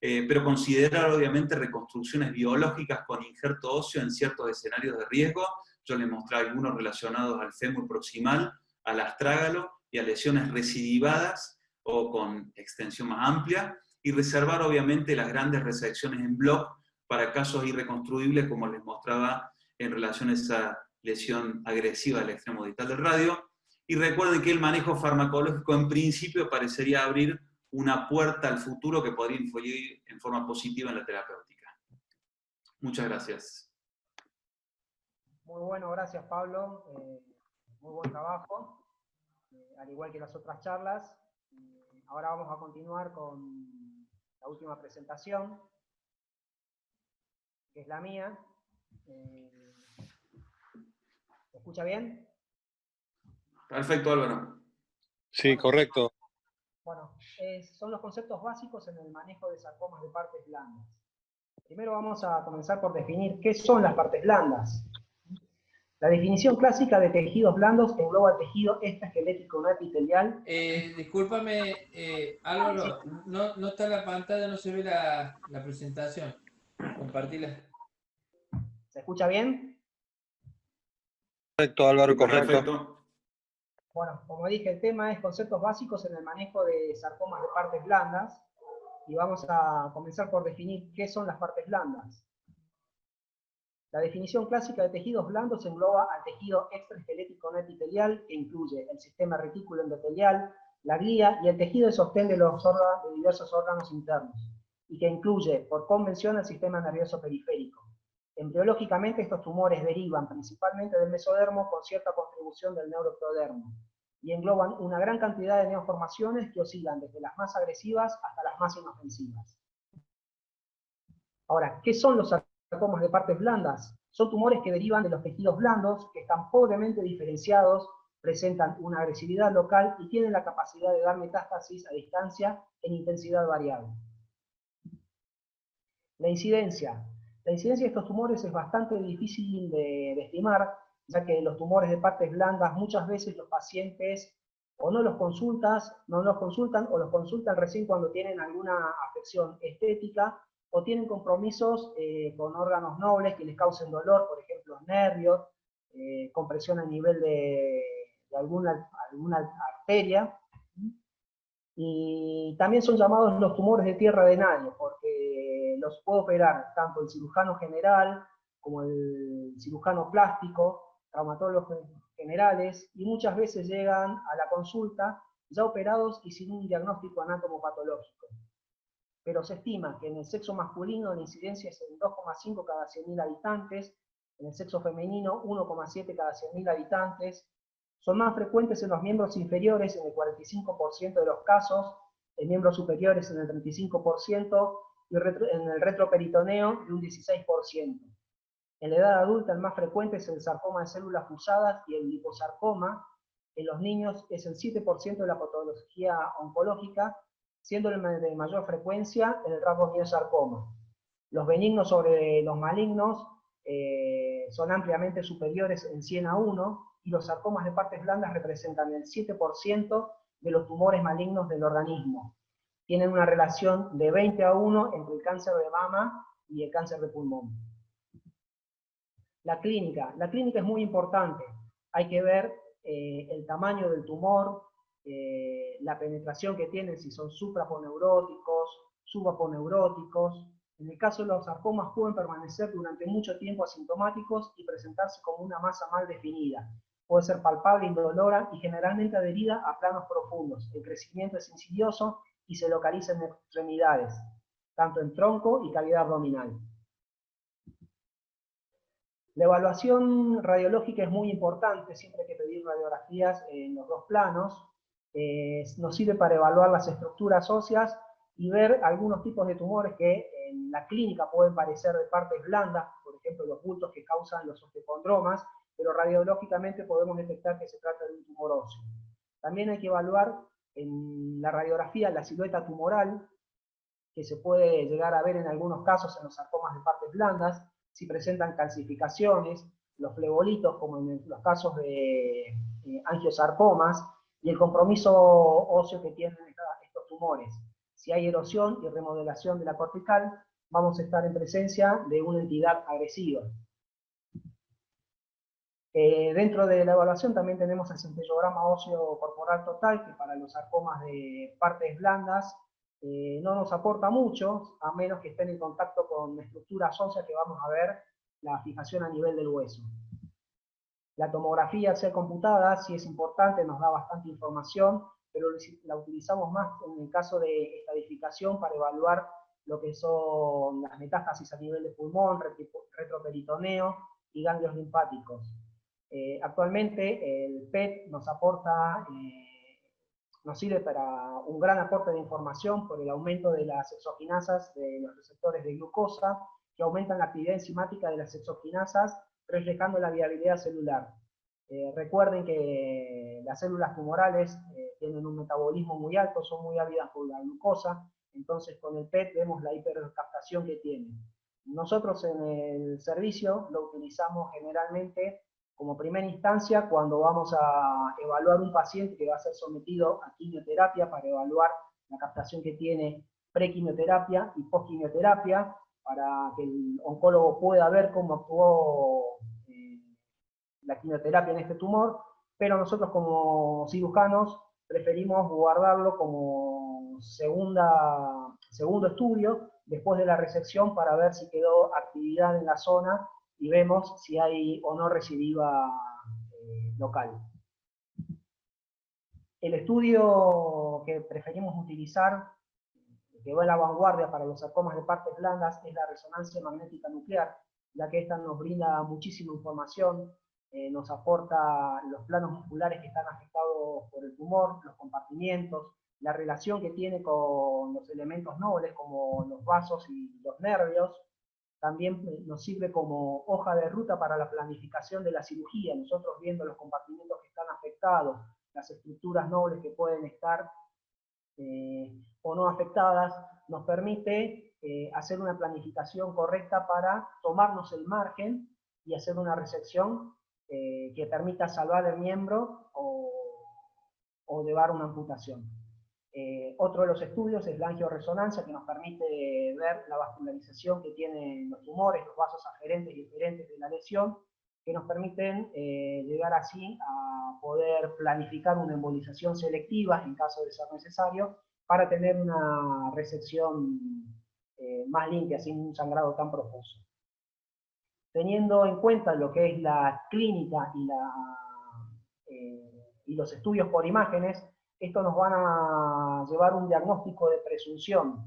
pero considerar obviamente reconstrucciones biológicas con injerto óseo en ciertos escenarios de riesgo. Yo les mostré algunos relacionados al fémur proximal, al astrágalo y a lesiones recidivadas o con extensión más amplia, y reservar obviamente las grandes resecciones en bloc para casos irreconstruibles, como les mostraba en relación a esa lesión agresiva del extremo distal del radio. Y recuerden que el manejo farmacológico en principio parecería abrir una puerta al futuro que podría influir en forma positiva en la terapéutica. Muchas gracias. Muy bueno, gracias Pablo. Muy buen trabajo, al igual que las otras charlas. Ahora vamos a continuar con la última presentación, que es la mía. ¿Se escucha bien? Perfecto, Álvaro. Sí, correcto. Bueno, son los conceptos básicos en el manejo de sarcomas de partes blandas. Primero vamos a comenzar por definir qué son las partes blandas. La definición clásica de tejidos blandos engloba el tejido extraesquelético no epitelial. Discúlpame, Álvaro, no está la pantalla, no se ve la presentación. Compartila. ¿Se escucha bien? Correcto, Álvaro, correcto. Perfecto. Bueno, como dije, el tema es conceptos básicos en el manejo de sarcomas de partes blandas, y vamos a comenzar por definir qué son las partes blandas. La definición clásica de tejidos blandos engloba al tejido extraesquelético no epitelial, que incluye el sistema retículo endotelial, la glía y el tejido de sostén de diversos órganos internos, y que incluye, por convención, el sistema nervioso periférico. Embriológicamente, estos tumores derivan principalmente del mesodermo con cierta contribución del neuroectodermo, y engloban una gran cantidad de neoformaciones que oscilan desde las más agresivas hasta las más inofensivas. Ahora, ¿qué son los sarcomas de partes blandas? Son tumores que derivan de los tejidos blandos, que están pobremente diferenciados, presentan una agresividad local y tienen la capacidad de dar metástasis a distancia en intensidad variable. La incidencia de estos tumores es bastante difícil de estimar, ya que los tumores de partes blandas muchas veces los pacientes o no los consultan o los consultan recién cuando tienen alguna afección estética o tienen compromisos con órganos nobles que les causen dolor, por ejemplo nervios, compresión a nivel de alguna arteria. Y también son llamados los tumores de tierra de nadie, porque los puede operar tanto el cirujano general como el cirujano plástico, traumatólogos generales, y muchas veces llegan a la consulta ya operados y sin un diagnóstico anatomopatológico. Pero se estima que en el sexo masculino la incidencia es en 2,5 cada 100.000 habitantes, en el sexo femenino 1,7 cada 100.000 habitantes. Son más frecuentes en los miembros inferiores en el 45% de los casos, en miembros superiores en el 35% y en el retroperitoneo de un 16%. En la edad adulta el más frecuente es el sarcoma de células fusadas y el liposarcoma. En los niños es el 7% de la patología oncológica, siendo el de mayor frecuencia el rhabdomyosarcoma. Los benignos sobre los malignos son ampliamente superiores en 100 a 1, y los sarcomas de partes blandas representan el 7% de los tumores malignos del organismo. Tienen una relación de 20 a 1 entre el cáncer de mama y el cáncer de pulmón. La clínica es muy importante. Hay que ver el tamaño del tumor, la penetración que tienen, si son supraponeuróticos, subaponeuróticos. En el caso de los sarcomas pueden permanecer durante mucho tiempo asintomáticos y presentarse como una masa mal definida. Puede ser palpable, indolora y generalmente adherida a planos profundos. El crecimiento es insidioso y se localiza en extremidades, tanto en tronco y cavidad abdominal. La evaluación radiológica es muy importante, siempre hay que pedir radiografías en los dos planos. Nos sirve para evaluar las estructuras óseas y ver algunos tipos de tumores que en la clínica pueden parecer de partes blandas, por ejemplo los bultos que causan los osteocondromas, pero radiológicamente podemos detectar que se trata de un tumor óseo. También hay que evaluar en la radiografía la silueta tumoral, que se puede llegar a ver en algunos casos en los sarcomas de partes blandas, si presentan calcificaciones, los flebolitos, como en los casos de angiosarcomas, y el compromiso óseo que tienen estos tumores. si hay erosión y remodelación de la cortical, vamos a estar en presencia de una entidad agresiva. Dentro de la evaluación también tenemos el centellograma óseo corporal total, que para los sarcomas de partes blandas no nos aporta mucho, a menos que estén en contacto con estructuras óseas que vamos a ver la fijación a nivel del hueso. La tomografía, al ser computada, sí es importante, nos da bastante información, pero la utilizamos más en el caso de estadificación para evaluar lo que son las metástasis a nivel de pulmón, retroperitoneo y ganglios linfáticos. Actualmente el PET nos aporta, nos sirve para un gran aporte de información por el aumento de las exoquinasas de los receptores de glucosa, que aumentan la actividad enzimática de las exoquinasas, reflejando la viabilidad celular. Recuerden que las células tumorales tienen un metabolismo muy alto, son muy ávidas por la glucosa, entonces con el PET vemos la hipercaptación que tienen. Nosotros en el servicio lo utilizamos generalmente como primera instancia cuando vamos a evaluar un paciente que va a ser sometido a quimioterapia para evaluar la captación que tiene prequimioterapia y postquimioterapia, para que el oncólogo pueda ver cómo actuó la quimioterapia en este tumor, pero nosotros como cirujanos preferimos guardarlo como segundo estudio después de la resección para ver si quedó actividad en la zona y vemos si hay o no recidiva local. El estudio que preferimos utilizar, que va a la vanguardia para los sarcomas de partes blandas, es la resonancia magnética nuclear, ya que esta nos brinda muchísima información, nos aporta los planos musculares que están afectados por el tumor, los compartimientos, la relación que tiene con los elementos nobles como los vasos y los nervios. También nos sirve como hoja de ruta para la planificación de la cirugía, nosotros viendo los compartimientos que están afectados, las estructuras nobles que pueden estar o no afectadas, nos permite hacer una planificación correcta para tomarnos el margen y hacer una resección que permita salvar el miembro o llevar una amputación. Otro de los estudios es la angioresonancia, que nos permite ver la vascularización que tienen los tumores, los vasos aferentes y eferentes de la lesión, que nos permiten llegar así a poder planificar una embolización selectiva en caso de ser necesario, para tener una resección más limpia, sin un sangrado tan profuso. Teniendo en cuenta lo que es la clínica y los estudios por imágenes, estos nos van a llevar un diagnóstico de presunción.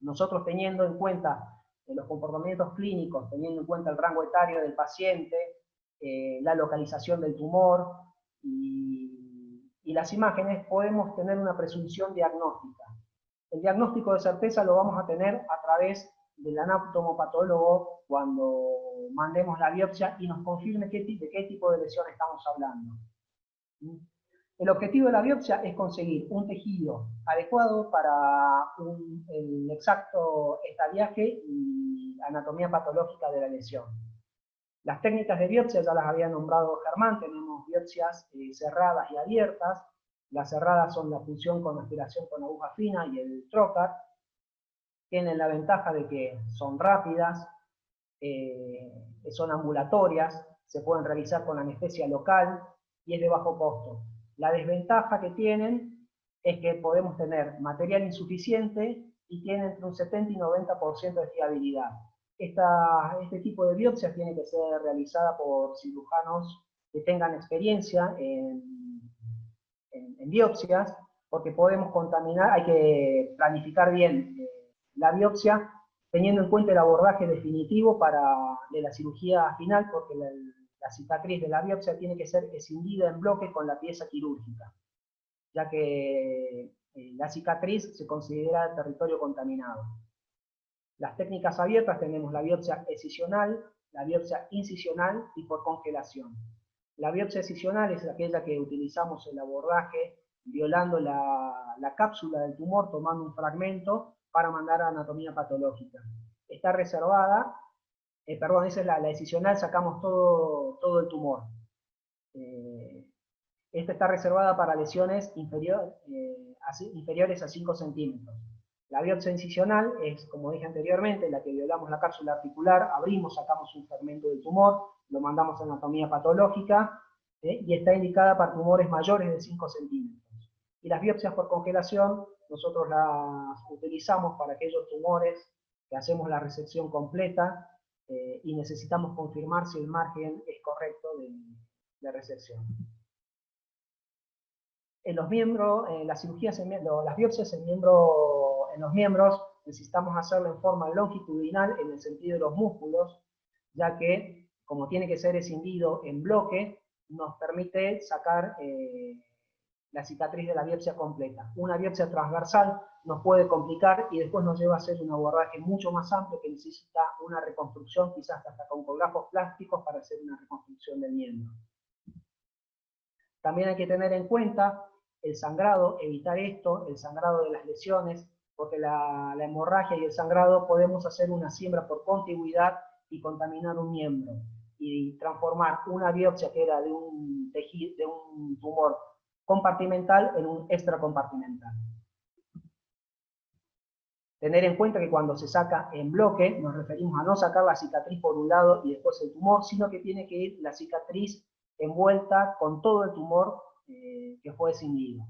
Nosotros teniendo en cuenta los comportamientos clínicos, teniendo en cuenta el rango etario del paciente, la localización del tumor y las imágenes, podemos tener una presunción diagnóstica. El diagnóstico de certeza lo vamos a tener a través del anatomopatólogo cuando mandemos la biopsia y nos confirme de qué tipo de lesión estamos hablando. El objetivo de la biopsia es conseguir un tejido adecuado para el exacto estadiaje y anatomía patológica de la lesión. Las técnicas de biopsia ya las había nombrado Germán, tenemos biopsias cerradas y abiertas. Las cerradas son la función con aspiración con aguja fina y el trocar. Tienen la ventaja de que son rápidas, son ambulatorias, se pueden realizar con anestesia local y es de bajo costo. La desventaja que tienen es que podemos tener material insuficiente y tiene entre un 70 y 90% de fiabilidad. Este tipo de biopsias tiene que ser realizada por cirujanos que tengan experiencia en biopsias, porque podemos contaminar, hay que planificar bien la biopsia, teniendo en cuenta el abordaje definitivo de la cirugía final, porque la cicatriz de la biopsia tiene que ser escindida en bloque con la pieza quirúrgica, ya que la cicatriz se considera territorio contaminado. Las técnicas abiertas tenemos la biopsia excisional, la biopsia incisional y por congelación. La biopsia excisional es aquella que utilizamos el abordaje violando la cápsula del tumor, tomando un fragmento para mandar a anatomía patológica. Está reservada, esa es la excisional, sacamos todo el tumor. Esta está reservada para lesiones inferiores a 5 centímetros. La biopsia incisional es, como dije anteriormente, la que violamos la cápsula articular, abrimos, sacamos un fragmento del tumor, lo mandamos a anatomía patológica, y está indicada para tumores mayores de 5 centímetros. Y las biopsias por congelación, nosotros las utilizamos para aquellos tumores que hacemos la resección completa y necesitamos confirmar si el margen es correcto de resección. En los miembros, las biopsias en los miembros, necesitamos hacerlo en forma longitudinal en el sentido de los músculos, ya que, como tiene que ser escindido en bloque, nos permite sacar la cicatriz de la biopsia completa. Una biopsia transversal nos puede complicar y después nos lleva a hacer un abordaje mucho más amplio que necesita una reconstrucción, quizás hasta con colgajos plásticos para hacer una reconstrucción del miembro. También hay que tener en cuenta el sangrado, evitar esto, el sangrado de las lesiones, porque la hemorragia y el sangrado podemos hacer una siembra por contigüidad y contaminar un miembro, y transformar una biopsia que era de un tejido, de un tumor compartimental en un extracompartimental. Tener en cuenta que cuando se saca en bloque, nos referimos a no sacar la cicatriz por un lado y después el tumor, sino que tiene que ir la cicatriz envuelta con todo el tumor que fue escindido.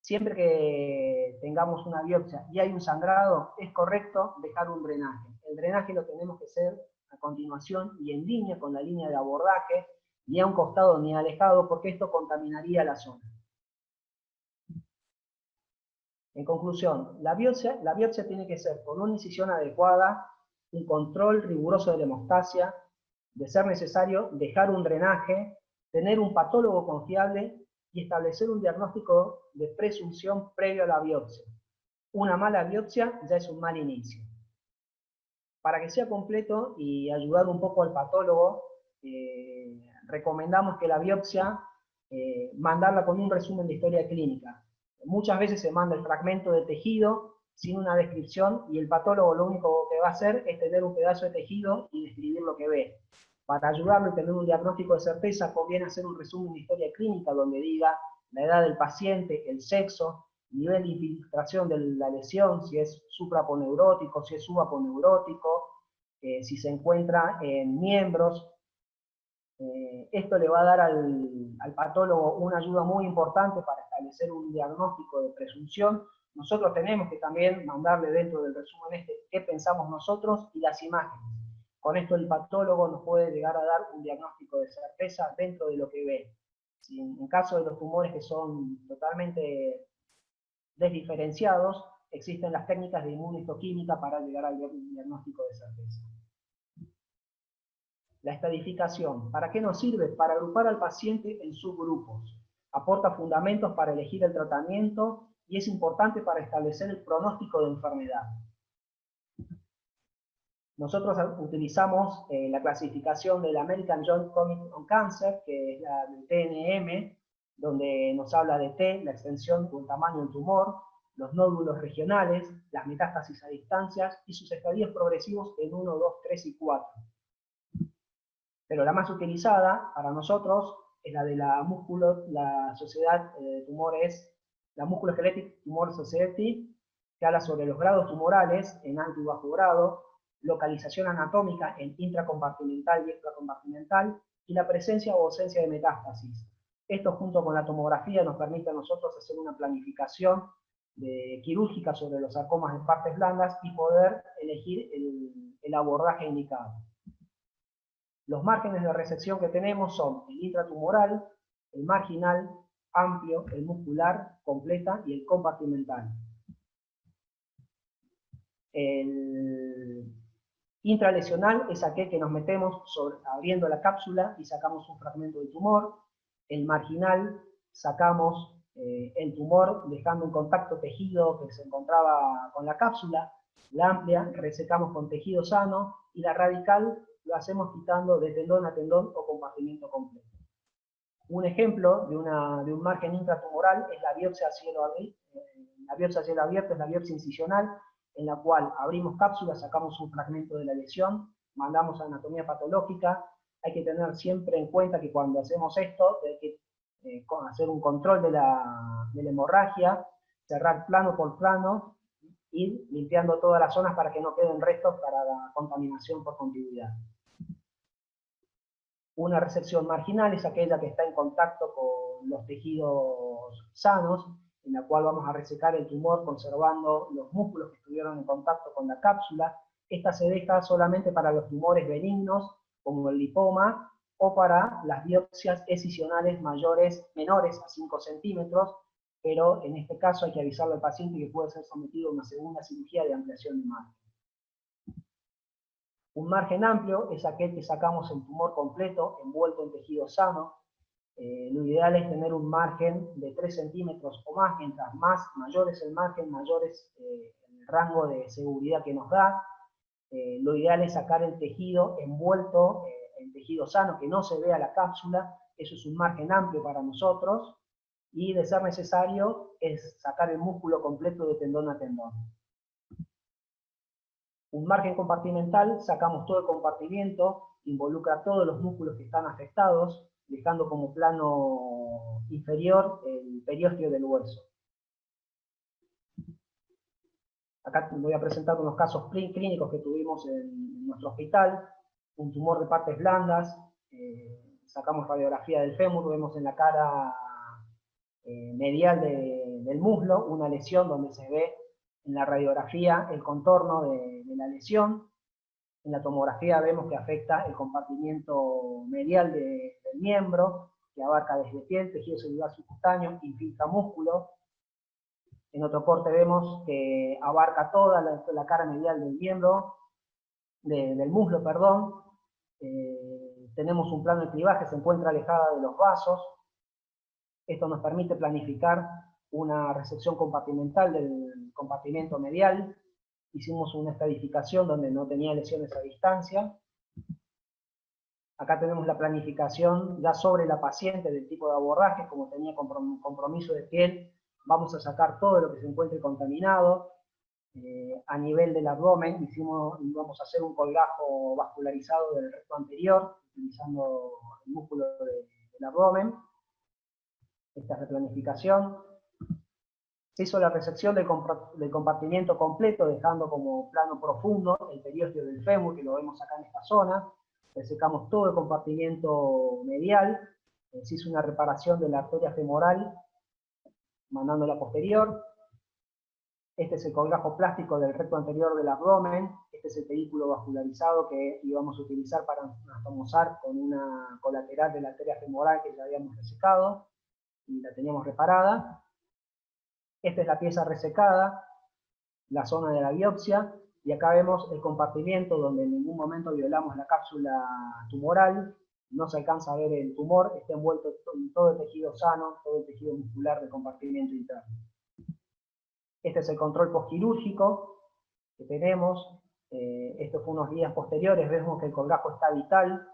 Siempre que tengamos una biopsia y hay un sangrado, es correcto dejar un drenaje. El drenaje lo tenemos que hacer a continuación y en línea con la línea de abordaje, ni a un costado ni alejado, porque esto contaminaría la zona. En conclusión, la biopsia tiene que ser con una incisión adecuada, un control riguroso de la hemostasia, de ser necesario dejar un drenaje, tener un patólogo confiable y establecer un diagnóstico de presunción previo a la biopsia. Una mala biopsia ya es un mal inicio. Para que sea completo y ayudar un poco al patólogo, recomendamos que la biopsia, mandarla con un resumen de historia clínica. Muchas veces se manda el fragmento de tejido sin una descripción y el patólogo lo único que va a hacer es tener un pedazo de tejido y describir lo que ve. Para ayudarlo y tener un diagnóstico de certeza, conviene hacer un resumen de historia clínica donde diga la edad del paciente, el sexo, nivel de infiltración de la lesión, si es supraponeurótico, si es subaponeurótico, si se encuentra en miembros. Esto le va a dar al patólogo una ayuda muy importante para establecer un diagnóstico de presunción. Nosotros tenemos que también mandarle dentro del resumen qué pensamos nosotros y las imágenes. Con esto el patólogo nos puede llegar a dar un diagnóstico de certeza dentro de lo que ve. Si en caso de los tumores que son totalmente desdiferenciados, existen las técnicas de inmunohistoquímica para llegar al diagnóstico de certeza. La estratificación, ¿para qué nos sirve? Para agrupar al paciente en subgrupos. Aporta fundamentos para elegir el tratamiento y es importante para establecer el pronóstico de enfermedad. Nosotros utilizamos la clasificación del American Joint Committee on Cancer, que es la del TNM, donde nos habla de T, la extensión o el tamaño del tumor, los nódulos regionales, las metástasis a distancias y sus estadios progresivos en 1, 2, 3 y 4. Pero la más utilizada para nosotros es la de la Sociedad de Tumores, la Musculoskeletal Tumor Society, que habla sobre los grados tumorales en alto y bajo grado, localización anatómica en intracompartimental y extracompartimental, y la presencia o ausencia de metástasis. Esto junto con la tomografía nos permite a nosotros hacer una planificación quirúrgica sobre los sarcomas de partes blandas y poder elegir el abordaje indicado. Los márgenes de resección que tenemos son el intratumoral, el marginal, amplio, el muscular, completa y el compartimental. El intralesional es aquel que nos metemos abriendo la cápsula y sacamos un fragmento del tumor. El marginal, sacamos el tumor dejando un contacto tejido que se encontraba con la cápsula. La amplia, resecamos con tejido sano. Y la radical, lo hacemos quitando de tendón a tendón o compartimento completo. Un ejemplo de un margen intratumoral es la biopsia a cielo abierto. La biopsia a cielo abierto es la biopsia incisional, en la cual abrimos cápsula, sacamos un fragmento de la lesión, mandamos a anatomía patológica. Hay que tener siempre en cuenta que cuando hacemos esto, hay que hacer un control de la hemorragia, cerrar plano por plano, ir limpiando todas las zonas para que no queden restos para la contaminación por contigüidad. Una resección marginal es aquella que está en contacto con los tejidos sanos, en la cual vamos a resecar el tumor conservando los músculos que estuvieron en contacto con la cápsula. Esta se deja solamente para los tumores benignos, como el lipoma, o para las biopsias escisionales menores a 5 centímetros, pero en este caso hay que avisarle al paciente que puede ser sometido a una segunda cirugía de ampliación de margen. Un margen amplio es aquel que sacamos el tumor completo, envuelto en tejido sano. Lo ideal es tener un margen de 3 centímetros o más, mientras mayor es el margen, mayor es el rango de seguridad que nos da. Lo ideal es sacar el tejido envuelto en tejido sano, que no se vea la cápsula. Eso es un margen amplio para nosotros, y de ser necesario es sacar el músculo completo de tendón a tendón. Un margen compartimental, sacamos todo el compartimiento, involucra todos los músculos que están afectados, dejando como plano inferior el periósteo del hueso. Acá voy a presentar unos casos clínicos que tuvimos en nuestro hospital. Un tumor de partes blandas, sacamos radiografía del fémur, vemos en la cara medial del muslo una lesión donde se ve en la radiografía el contorno de la lesión. En la tomografía vemos que afecta el compartimiento medial del miembro, que abarca desde piel, tejido celular subcutáneo, infiltra músculo. En otro corte vemos que abarca toda la cara medial del miembro, del muslo, perdón. Tenemos un plano de clivaje, se encuentra alejada de los vasos. Esto nos permite planificar una resección compartimental del compartimento medial. Hicimos una estadificación donde no tenía lesiones a distancia. Acá tenemos la planificación ya sobre la paciente del tipo de abordaje, como tenía compromiso de piel, vamos a sacar todo lo que se encuentre contaminado. A nivel del abdomen íbamos a hacer un colgajo vascularizado del recto anterior, utilizando el músculo del abdomen. Esta es la planificación. Se hizo la resección del compartimiento completo, dejando como plano profundo el periósteo del fémur, que lo vemos acá en esta zona. Resecamos todo el compartimiento medial. Se hizo una reparación de la arteria femoral, mandándola posterior. Este es el colgajo plástico del recto anterior del abdomen. Este es el pedículo vascularizado que íbamos a utilizar para anastomosar con una colateral de la arteria femoral que ya habíamos resecado y la teníamos reparada. Esta es la pieza resecada, la zona de la biopsia, y acá vemos el compartimiento donde en ningún momento violamos la cápsula tumoral, no se alcanza a ver el tumor, está envuelto en todo el tejido sano, todo el tejido muscular del compartimento interno. Este es el control postquirúrgico que tenemos. Esto fue unos días posteriores, vemos que el colgajo está vital.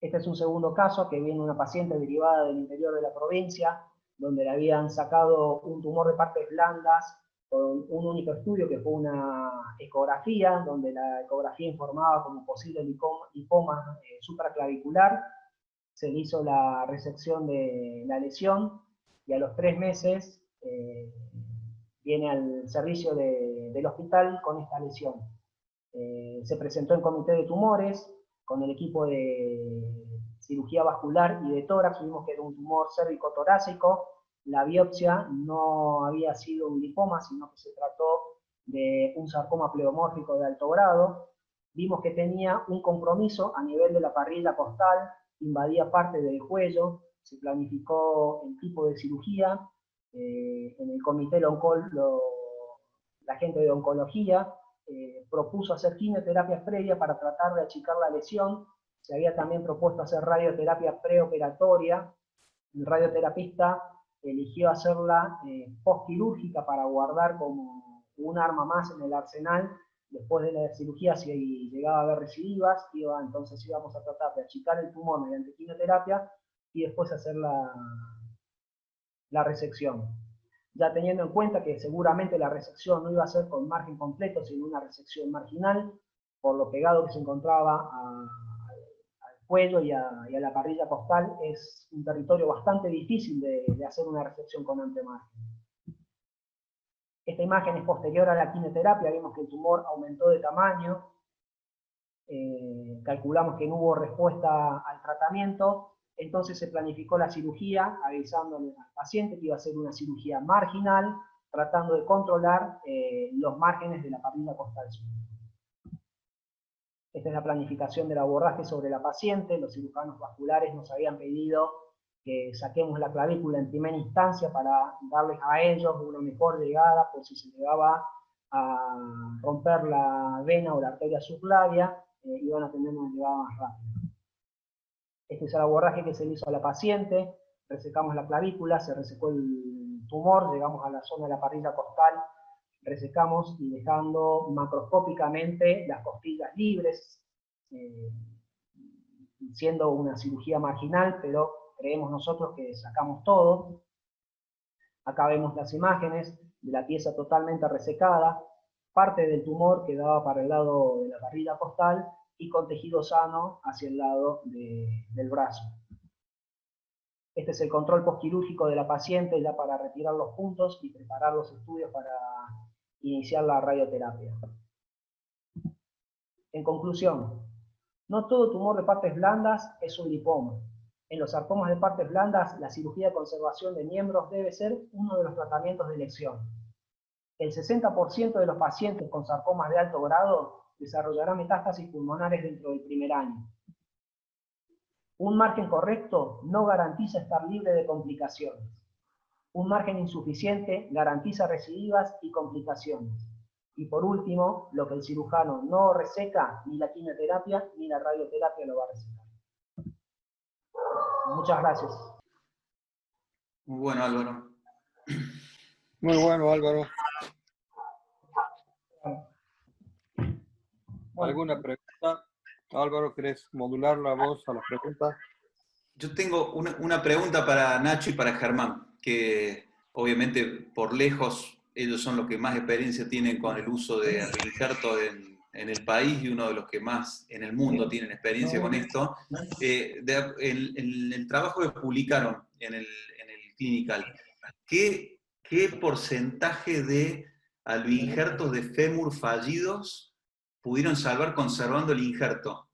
Este es un segundo caso, que viene una paciente derivada del interior de la provincia, donde le habían sacado un tumor de partes blandas con un único estudio que fue una ecografía, donde la ecografía informaba como posible lipoma supraclavicular. Se le hizo la resección de la lesión y a los 3 meses viene al servicio del hospital con esta lesión. Se presentó en comité de tumores con el equipo de cirugía vascular y de tórax. Vimos que era un tumor cérvico-torácico. La biopsia no había sido un lipoma, sino que se trató de un sarcoma pleomórfico de alto grado. Vimos que tenía un compromiso a nivel de la parrilla costal, invadía parte del cuello. Se planificó el tipo de cirugía. En el comité la gente de oncología propuso hacer quimioterapias previas para tratar de achicar la lesión. Se había también propuesto hacer radioterapia preoperatoria. El radioterapista eligió hacerla postquirúrgica para guardar como un arma más en el arsenal. Después de la cirugía, si llegaba a haber recidivas, entonces íbamos a tratar de achicar el tumor mediante quimioterapia y después hacer la resección. Ya teniendo en cuenta que seguramente la resección no iba a ser con margen completo, sino una resección marginal, por lo pegado que se encontraba al cuello y a la parrilla costal, es un territorio bastante difícil de hacer una resección con amplio margen. Esta imagen es posterior a la quimioterapia, vemos que el tumor aumentó de tamaño, calculamos que no hubo respuesta al tratamiento, entonces se planificó la cirugía, avisándole al paciente que iba a ser una cirugía marginal, tratando de controlar los márgenes de la papila costal sur. Esta es la planificación del abordaje sobre la paciente. Los cirujanos vasculares nos habían pedido que saquemos la clavícula en primera instancia para darles a ellos una mejor llegada por si se llegaba a romper la vena o la arteria subclavia, iban a tener una llegada más rápida. Este es el abordaje que se le hizo a la paciente. Resecamos la clavícula, se resecó el tumor, llegamos a la zona de la parrilla costal, resecamos y dejando macroscópicamente las costillas libres, siendo una cirugía marginal, pero creemos nosotros que sacamos todo. Acá vemos las imágenes de la pieza totalmente resecada, parte del tumor quedaba para el lado de la parrilla costal y con tejido sano hacia el lado del brazo. Este es el control postquirúrgico de la paciente ya para retirar los puntos y preparar los estudios para iniciar la radioterapia. En conclusión, no todo tumor de partes blandas es un lipoma. En los sarcomas de partes blandas, la cirugía de conservación de miembros debe ser uno de los tratamientos de elección. El 60% de los pacientes con sarcomas de alto grado desarrollará metástasis pulmonares dentro del primer año. Un margen correcto no garantiza estar libre de complicaciones. Un margen insuficiente garantiza recidivas y complicaciones. Y por último, lo que el cirujano no reseca, ni la quimioterapia ni la radioterapia lo va a resecar. Muchas gracias. Muy bueno, Álvaro. Muy bueno, Álvaro. ¿Alguna pregunta? Álvaro, ¿querés modular la voz a las preguntas? Yo tengo una pregunta para Nacho y para Germán, que obviamente por lejos ellos son los que más experiencia tienen con el uso de injertos en el país y uno de los que más en el mundo tienen experiencia con esto. El trabajo que publicaron en el Clinical, ¿qué porcentaje de alboinjertos de fémur fallidos pudieron salvar conservando el injerto?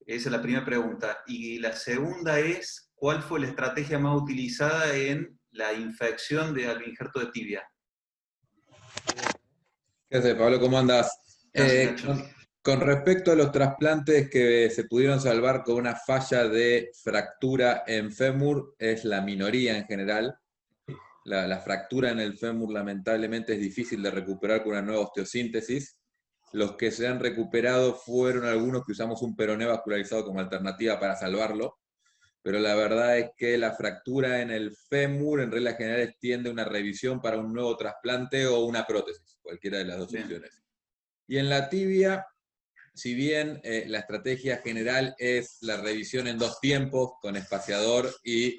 Esa es la primera pregunta. Y la segunda es, ¿cuál fue la estrategia más utilizada en la infección de alboinjerto de tibia? ¿Qué haces, Pablo? ¿Cómo andás? Con respecto a los trasplantes que se pudieron salvar con una falla de fractura en fémur, es la minoría en general. La fractura en el fémur lamentablemente es difícil de recuperar con una nueva osteosíntesis. Los que se han recuperado fueron algunos que usamos un peroné vascularizado como alternativa para salvarlo, pero la verdad es que la fractura en el fémur en reglas generales tiende a una revisión para un nuevo trasplante o una prótesis, cualquiera de las dos opciones. Y en la tibia, si bien la estrategia general es la revisión en 2 tiempos, con espaciador y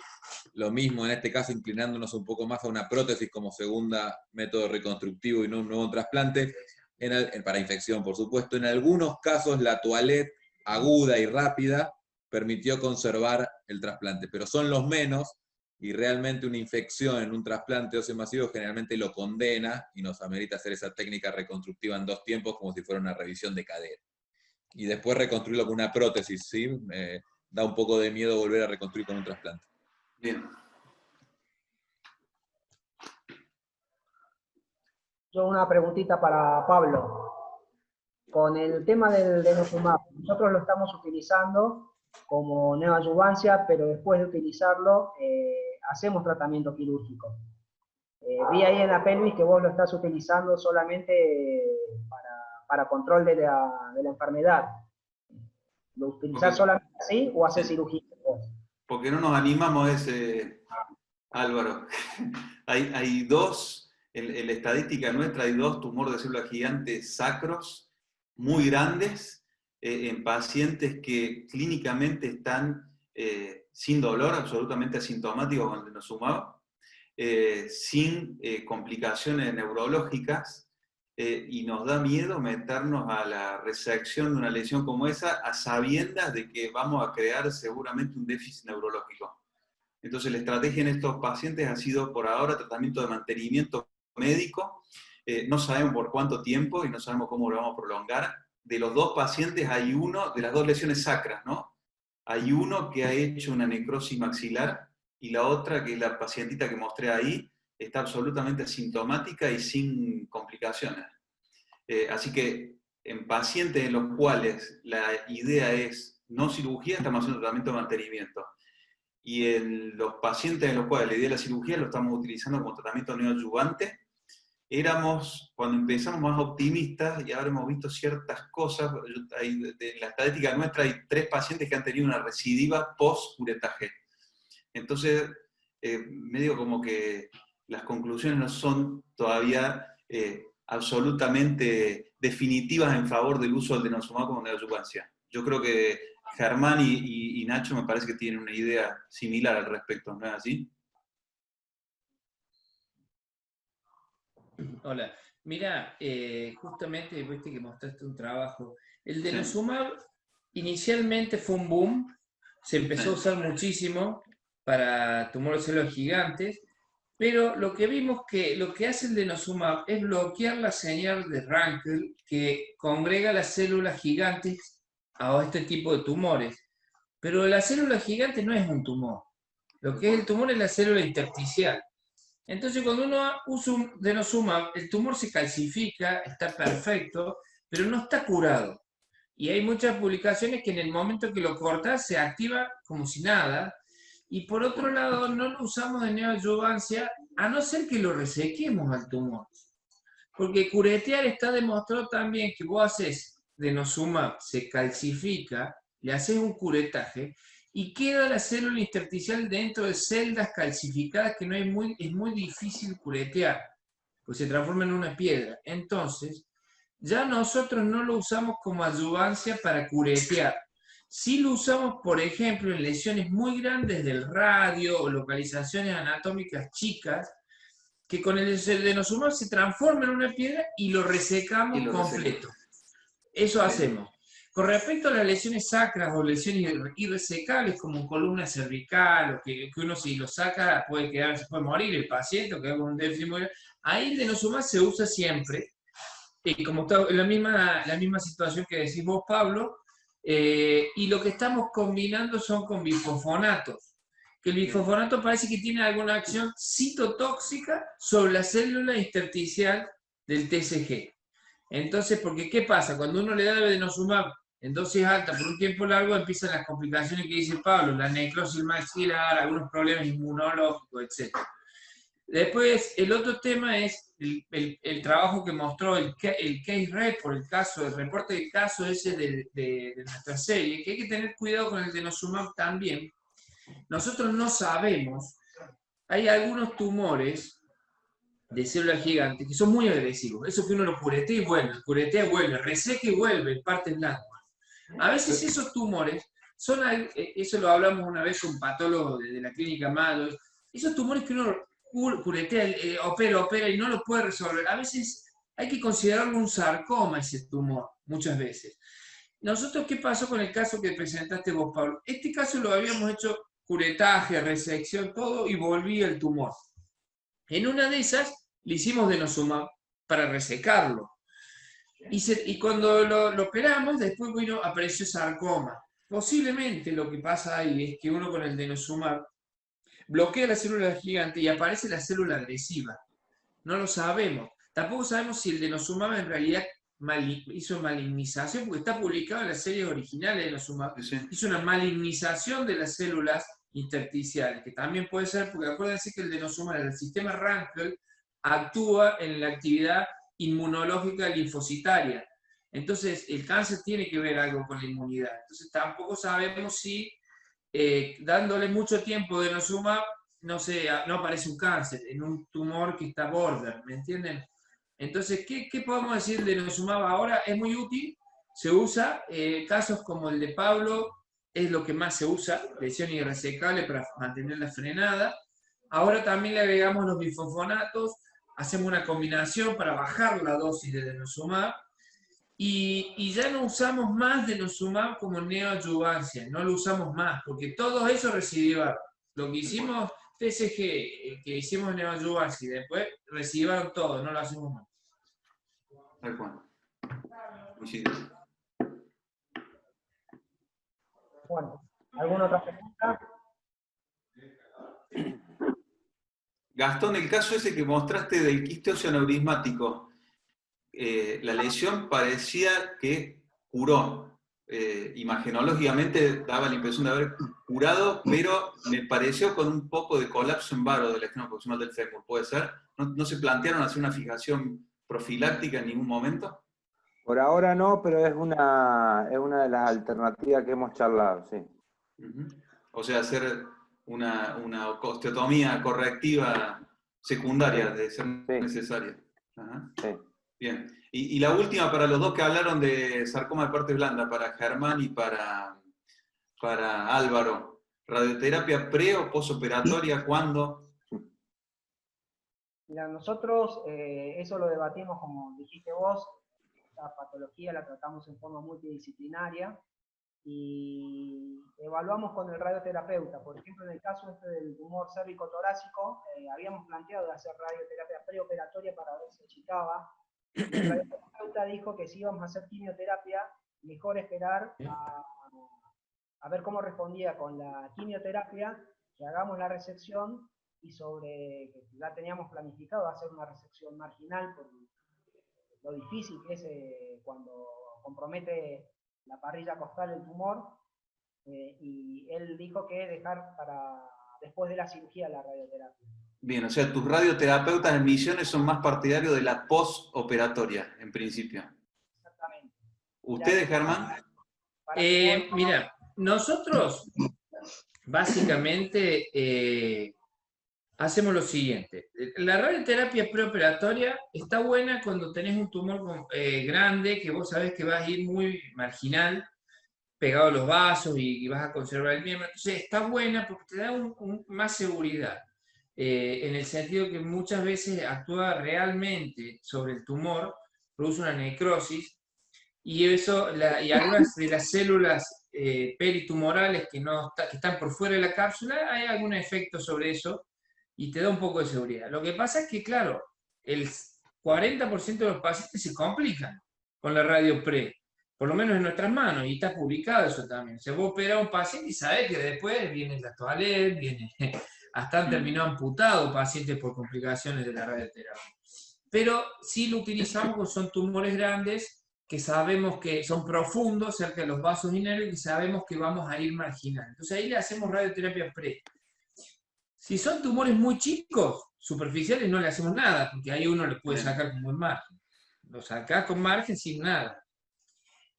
lo mismo en este caso inclinándonos un poco más a una prótesis como segunda método reconstructivo y no un nuevo trasplante, para infección por supuesto, en algunos casos la toilette aguda y rápida permitió conservar el trasplante, pero son los menos y realmente una infección en un trasplante óseo masivo generalmente lo condena y nos amerita hacer esa técnica reconstructiva en 2 tiempos como si fuera una revisión de cadera. Y después reconstruirlo con una prótesis, ¿sí? Da un poco de miedo volver a reconstruir con un trasplante. Bien. Yo una preguntita para Pablo. Con el tema del denosumab, nosotros lo estamos utilizando como neoadyuvancia, pero después de utilizarlo hacemos tratamiento quirúrgico. Vi ahí en la pelvis que vos lo estás utilizando solamente para control de la enfermedad. ¿Lo utilizás solamente así o haces cirugía? Porque no nos animamos a ese, Álvaro. Hay 2, en la estadística nuestra hay 2 tumores de células gigantes sacros muy grandes en pacientes que clínicamente están sin dolor, absolutamente asintomáticos con el denosumab, sin complicaciones neurológicas, y nos da miedo meternos a la resección de una lesión como esa a sabiendas de que vamos a crear seguramente un déficit neurológico. Entonces la estrategia en estos pacientes ha sido por ahora tratamiento de mantenimiento médico, no sabemos por cuánto tiempo y no sabemos cómo lo vamos a prolongar. De los 2 pacientes hay uno, de las 2 lesiones sacras, ¿no? Hay uno que ha hecho una necrosis maxilar y la otra, que es la pacientita que mostré ahí, está absolutamente asintomática y sin complicaciones. Así que en pacientes en los cuales la idea es no cirugía, estamos haciendo tratamiento de mantenimiento. Y en los pacientes en los cuales la idea de la cirugía lo estamos utilizando como tratamiento neoadyuvante. Éramos, cuando empezamos, más optimistas y ahora hemos visto ciertas cosas. En la estadística nuestra hay 3 pacientes que han tenido una recidiva post-curetaje. Entonces, medio como que las conclusiones no son todavía absolutamente definitivas en favor del uso del denosumab como neoadyuvancia. Yo creo que Germán y Nacho me parece que tienen una idea similar al respecto, ¿no es así? Hola, mira, justamente viste que mostraste un trabajo. El denosumab inicialmente fue un boom, se empezó a usar muchísimo para tumores de células gigantes, pero lo que vimos que lo que hace el denosumab es bloquear la señal de Rankel que congrega las células gigantes a este tipo de tumores. Pero la célula gigante no es un tumor. Lo que es el tumor es la célula intersticial. Entonces, cuando uno usa un denosumab, el tumor se calcifica, está perfecto, pero no está curado. Y hay muchas publicaciones que en el momento que lo cortas se activa como si nada. Y por otro lado, no lo usamos de neoadyuvancia a no ser que lo resequemos al tumor. Porque curetear está demostrado también que vos haces denosumab, se calcifica, le haces un curetaje y queda la célula intersticial dentro de celdas calcificadas que no es muy difícil curetear, pues se transforma en una piedra. Entonces, ya nosotros no lo usamos como adyuvancia para curetear. Sí lo usamos, por ejemplo, en lesiones muy grandes del radio o localizaciones anatómicas chicas, que con el denosumab se transforma en una piedra y lo resecamos completo. Eso hacemos. Con respecto a las lesiones sacras o lesiones irresecables como columna cervical, o que uno si lo saca puede morir el paciente o quedar con un déficit muy grande, ahí el denosumab se usa siempre. Y como está en la misma situación que decís vos, Pablo, y lo que estamos combinando son con bifosfonatos. Que el bifosfonato parece que tiene alguna acción citotóxica sobre la célula intersticial del TSG. Entonces, porque ¿qué pasa? Cuando uno le da denosumab en dosis alta por un tiempo largo, empiezan las complicaciones que dice Pablo, la necrosis maxilar, algunos problemas inmunológicos, etc. Después, el otro tema es el trabajo que mostró el case report, el reporte de caso ese de nuestra serie, que hay que tener cuidado con el denosumab también. Nosotros no sabemos, hay algunos tumores de células gigantes que son muy agresivos. Eso que uno lo curetea y vuelve, reseca y vuelve en partes blandas. A veces esos tumores son, eso lo hablamos una vez con un patólogo de la clínica Amado, esos tumores que uno curetea, opera y no lo puede resolver. A veces hay que considerarlo un sarcoma ese tumor, muchas veces. Nosotros, ¿qué pasó con el caso que presentaste vos, Pablo? Este caso lo habíamos hecho curetaje, resección, todo, y volvía el tumor. En una de esas le hicimos denosumab para resecarlo. Y cuando lo operamos, después apareció sarcoma. Posiblemente lo que pasa ahí es que uno con el denosumab bloquea la célula gigante y aparece la célula agresiva. No lo sabemos. Tampoco sabemos si el denosumab en realidad hizo malignización, porque está publicado en las series originales de denosumab. Sí. Hizo una malignización de las células intersticiales, que también puede ser, porque acuérdense que el denosumab en el sistema Rankel actúa en la actividad inmunológica linfocitaria. Entonces, el cáncer tiene que ver algo con la inmunidad. Entonces, tampoco sabemos si dándole mucho tiempo de denosumab no aparece un cáncer en un tumor que está border, ¿me entienden? Entonces, ¿qué podemos decir de denosumab ahora? Es muy útil, se usa, casos como el de Pablo es lo que más se usa, lesión irresecable para mantener la frenada. Ahora también le agregamos los bifosfonatos, hacemos una combinación para bajar la dosis de denosumab y ya no usamos más denosumab como neoadyuvancia, no lo usamos más, porque todos esos recidivaron. Lo que hicimos TSG, que hicimos neoadyuvancia y después recidivaron todo, no lo hacemos más. Tal cual. Coincido. Bueno, ¿alguna otra pregunta? Gastón, el caso ese que mostraste del quiste osteoaneurismático, la lesión parecía que curó. Imagenológicamente daba la impresión de haber curado, pero me pareció con un poco de colapso en varo del extremo proximal del fémur. ¿Puede ser? ¿No se plantearon hacer una fijación profiláctica en ningún momento? Por ahora no, pero es una de las alternativas que hemos charlado, sí. O sea, hacer una osteotomía correctiva secundaria de ser necesaria. Ajá. Sí. Bien. Y la última para los dos que hablaron de sarcoma de partes blandas, para Germán y para Álvaro. ¿Radioterapia pre o posoperatoria? ¿Cuándo? Mira, nosotros eso lo debatimos, como dijiste vos, la patología la tratamos en forma multidisciplinaria y evaluamos con el radioterapeuta. Por ejemplo, en el caso este del tumor cérvico-torácico, habíamos planteado hacer radioterapia preoperatoria para ver si achicaba. Y el radioterapeuta dijo que si íbamos a hacer quimioterapia, mejor esperar a ver cómo respondía con la quimioterapia, que hagamos la resección y que ya teníamos planificado hacer una resección marginal por lo difícil que es cuando compromete la parrilla costal el tumor, y él dijo que dejar para después de la cirugía la radioterapia. Bien, o sea, tus radioterapeutas en Misiones son más partidarios de la postoperatoria, en principio. Exactamente. ¿Ustedes, Germán? Mira, nosotros básicamente hacemos lo siguiente. La radioterapia preoperatoria está buena cuando tenés un tumor grande, que vos sabés que vas a ir muy marginal, pegado a los vasos y vas a conservar el miembro. Entonces está buena porque te da más seguridad. En el sentido que muchas veces actúa realmente sobre el tumor, produce una necrosis, y y algunas de las células peritumorales que están por fuera de la cápsula, hay algún efecto sobre eso y te da un poco de seguridad. Lo que pasa es que, claro, el 40% de los pacientes se complican con la radio pre, por lo menos en nuestras manos, y está publicado eso también. Se puede operar a un paciente y sabe que después viene la toalete, hasta han terminado amputados pacientes por complicaciones de la radioterapia. Pero sí lo utilizamos porque son tumores grandes, que sabemos que son profundos, cerca de los vasos y nervios, y sabemos que vamos a ir marginal. Entonces ahí le hacemos radioterapia pre. Si son tumores muy chicos, superficiales, no le hacemos nada, porque ahí uno le puede sacar con buen margen. Lo sacás con margen sin nada.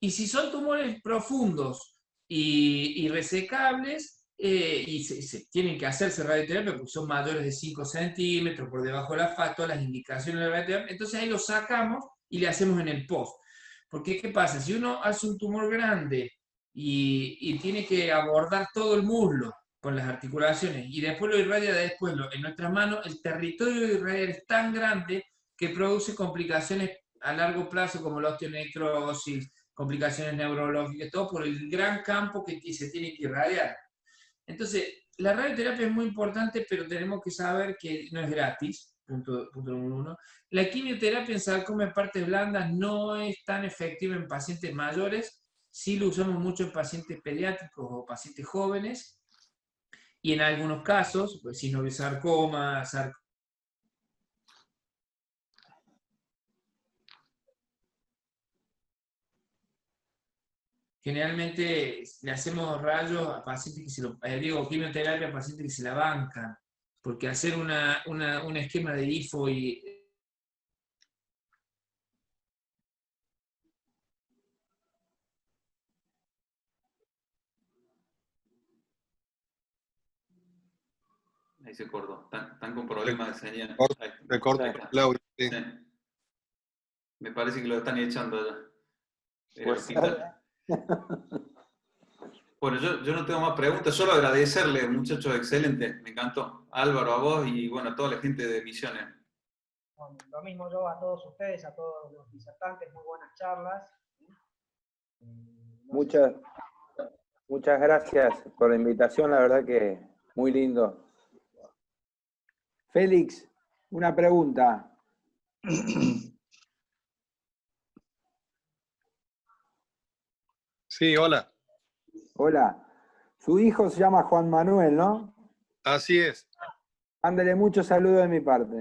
Y si son tumores profundos y resecables, y se tienen que hacerse radioterapia porque son mayores de 5 centímetros, por debajo de la faz, todas las indicaciones de la radioterapia, entonces ahí lo sacamos y le hacemos en el post. Porque, ¿qué pasa? Si uno hace un tumor grande y tiene que abordar todo el muslo con las articulaciones y después lo irradia en nuestras manos, el territorio irradiar es tan grande que produce complicaciones a largo plazo como la osteonecrosis, complicaciones neurológicas, todo por el gran campo que se tiene que irradiar. Entonces, la radioterapia es muy importante, pero tenemos que saber que no es gratis, punto número uno. La quimioterapia en sarcoma de partes blandas no es tan efectiva en pacientes mayores, sí lo usamos mucho en pacientes pediátricos o pacientes jóvenes, y en algunos casos, pues sinoviosarcoma, generalmente le hacemos rayos a pacientes que quimioterapia a pacientes que se la bancan, porque hacer un esquema de IFO y Ahí se cortó. Están con problemas de señal. Se corta el audio, sí. Sí. Me parece que lo están echando allá. Pues, Bueno, yo no tengo más preguntas, solo agradecerles, muchachos, excelente, me encantó. Álvaro, a vos y bueno, a toda la gente de Misiones. Bueno, lo mismo yo a todos ustedes, a todos los disertantes, muy buenas charlas. Muchas gracias por la invitación, la verdad que muy lindo. Félix, una pregunta. Sí, hola. Hola. Su hijo se llama Juan Manuel, ¿no? Así es. Mándele muchos saludos de mi parte.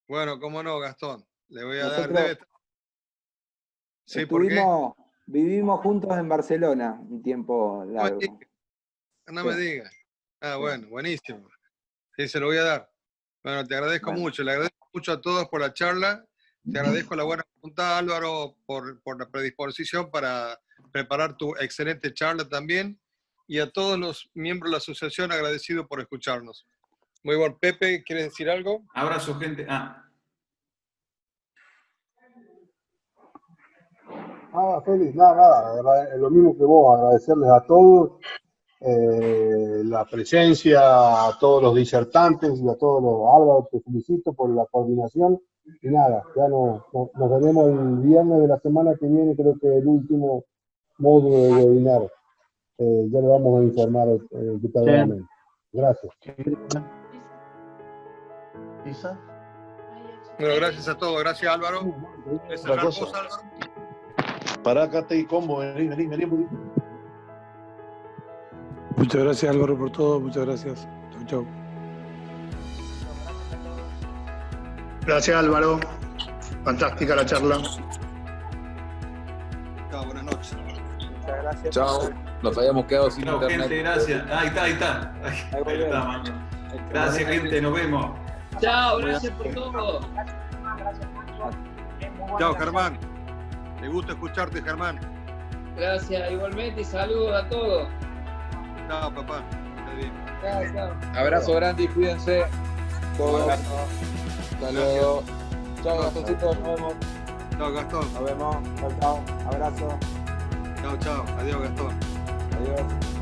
Bueno, cómo no, Gastón. Le voy a Nosotros dar... Sí, ¿por qué? Vivimos juntos en Barcelona un tiempo No me largo. digas. No me Sí. digas. Ah, Sí. bueno, buenísimo. Sí, se lo voy a dar. Bueno, te agradezco mucho. Le agradezco mucho a todos por la charla. Te agradezco la buena voluntad, Álvaro, por la predisposición para preparar tu excelente charla también. Y a todos los miembros de la asociación, agradecido por escucharnos. Muy bueno. Pepe, ¿quieres decir algo? Abrazo, gente. Félix, nada, lo mismo que vos, agradecerles a todos la presencia, a todos los disertantes y a todos los Álvaro, te felicito por la coordinación y nada, ya nos veremos el viernes de la semana que viene, creo que el último módulo de webinar, ya le vamos a informar detalladamente. Gracias. Bueno, gracias a todos. Gracias, Álvaro. Otra cosa. Álvaro? Pará, acá te combo, vení. Muchas gracias, Álvaro, por todo. Muchas gracias. Chau. Gracias, Álvaro. Fantástica la charla. Chao, buenas noches. Muchas gracias. Chao. Nos habíamos quedado sin Chao, internet. gente, gracias. Ahí está. Ahí está, mano. Gracias, gente, nos vemos. Chao, gracias por todo. Chao, Germán. Me gusta escucharte, Germán. Gracias, igualmente, y saludos a todos. Chao, papá. Está bien. Chao. Abrazo grande y cuídense. Todos. Hasta luego. Chao, Gastoncito. Nos vemos. Chao, Gastón. Nos vemos. Chao. Abrazo. Chao. Adiós, Gastón. Adiós.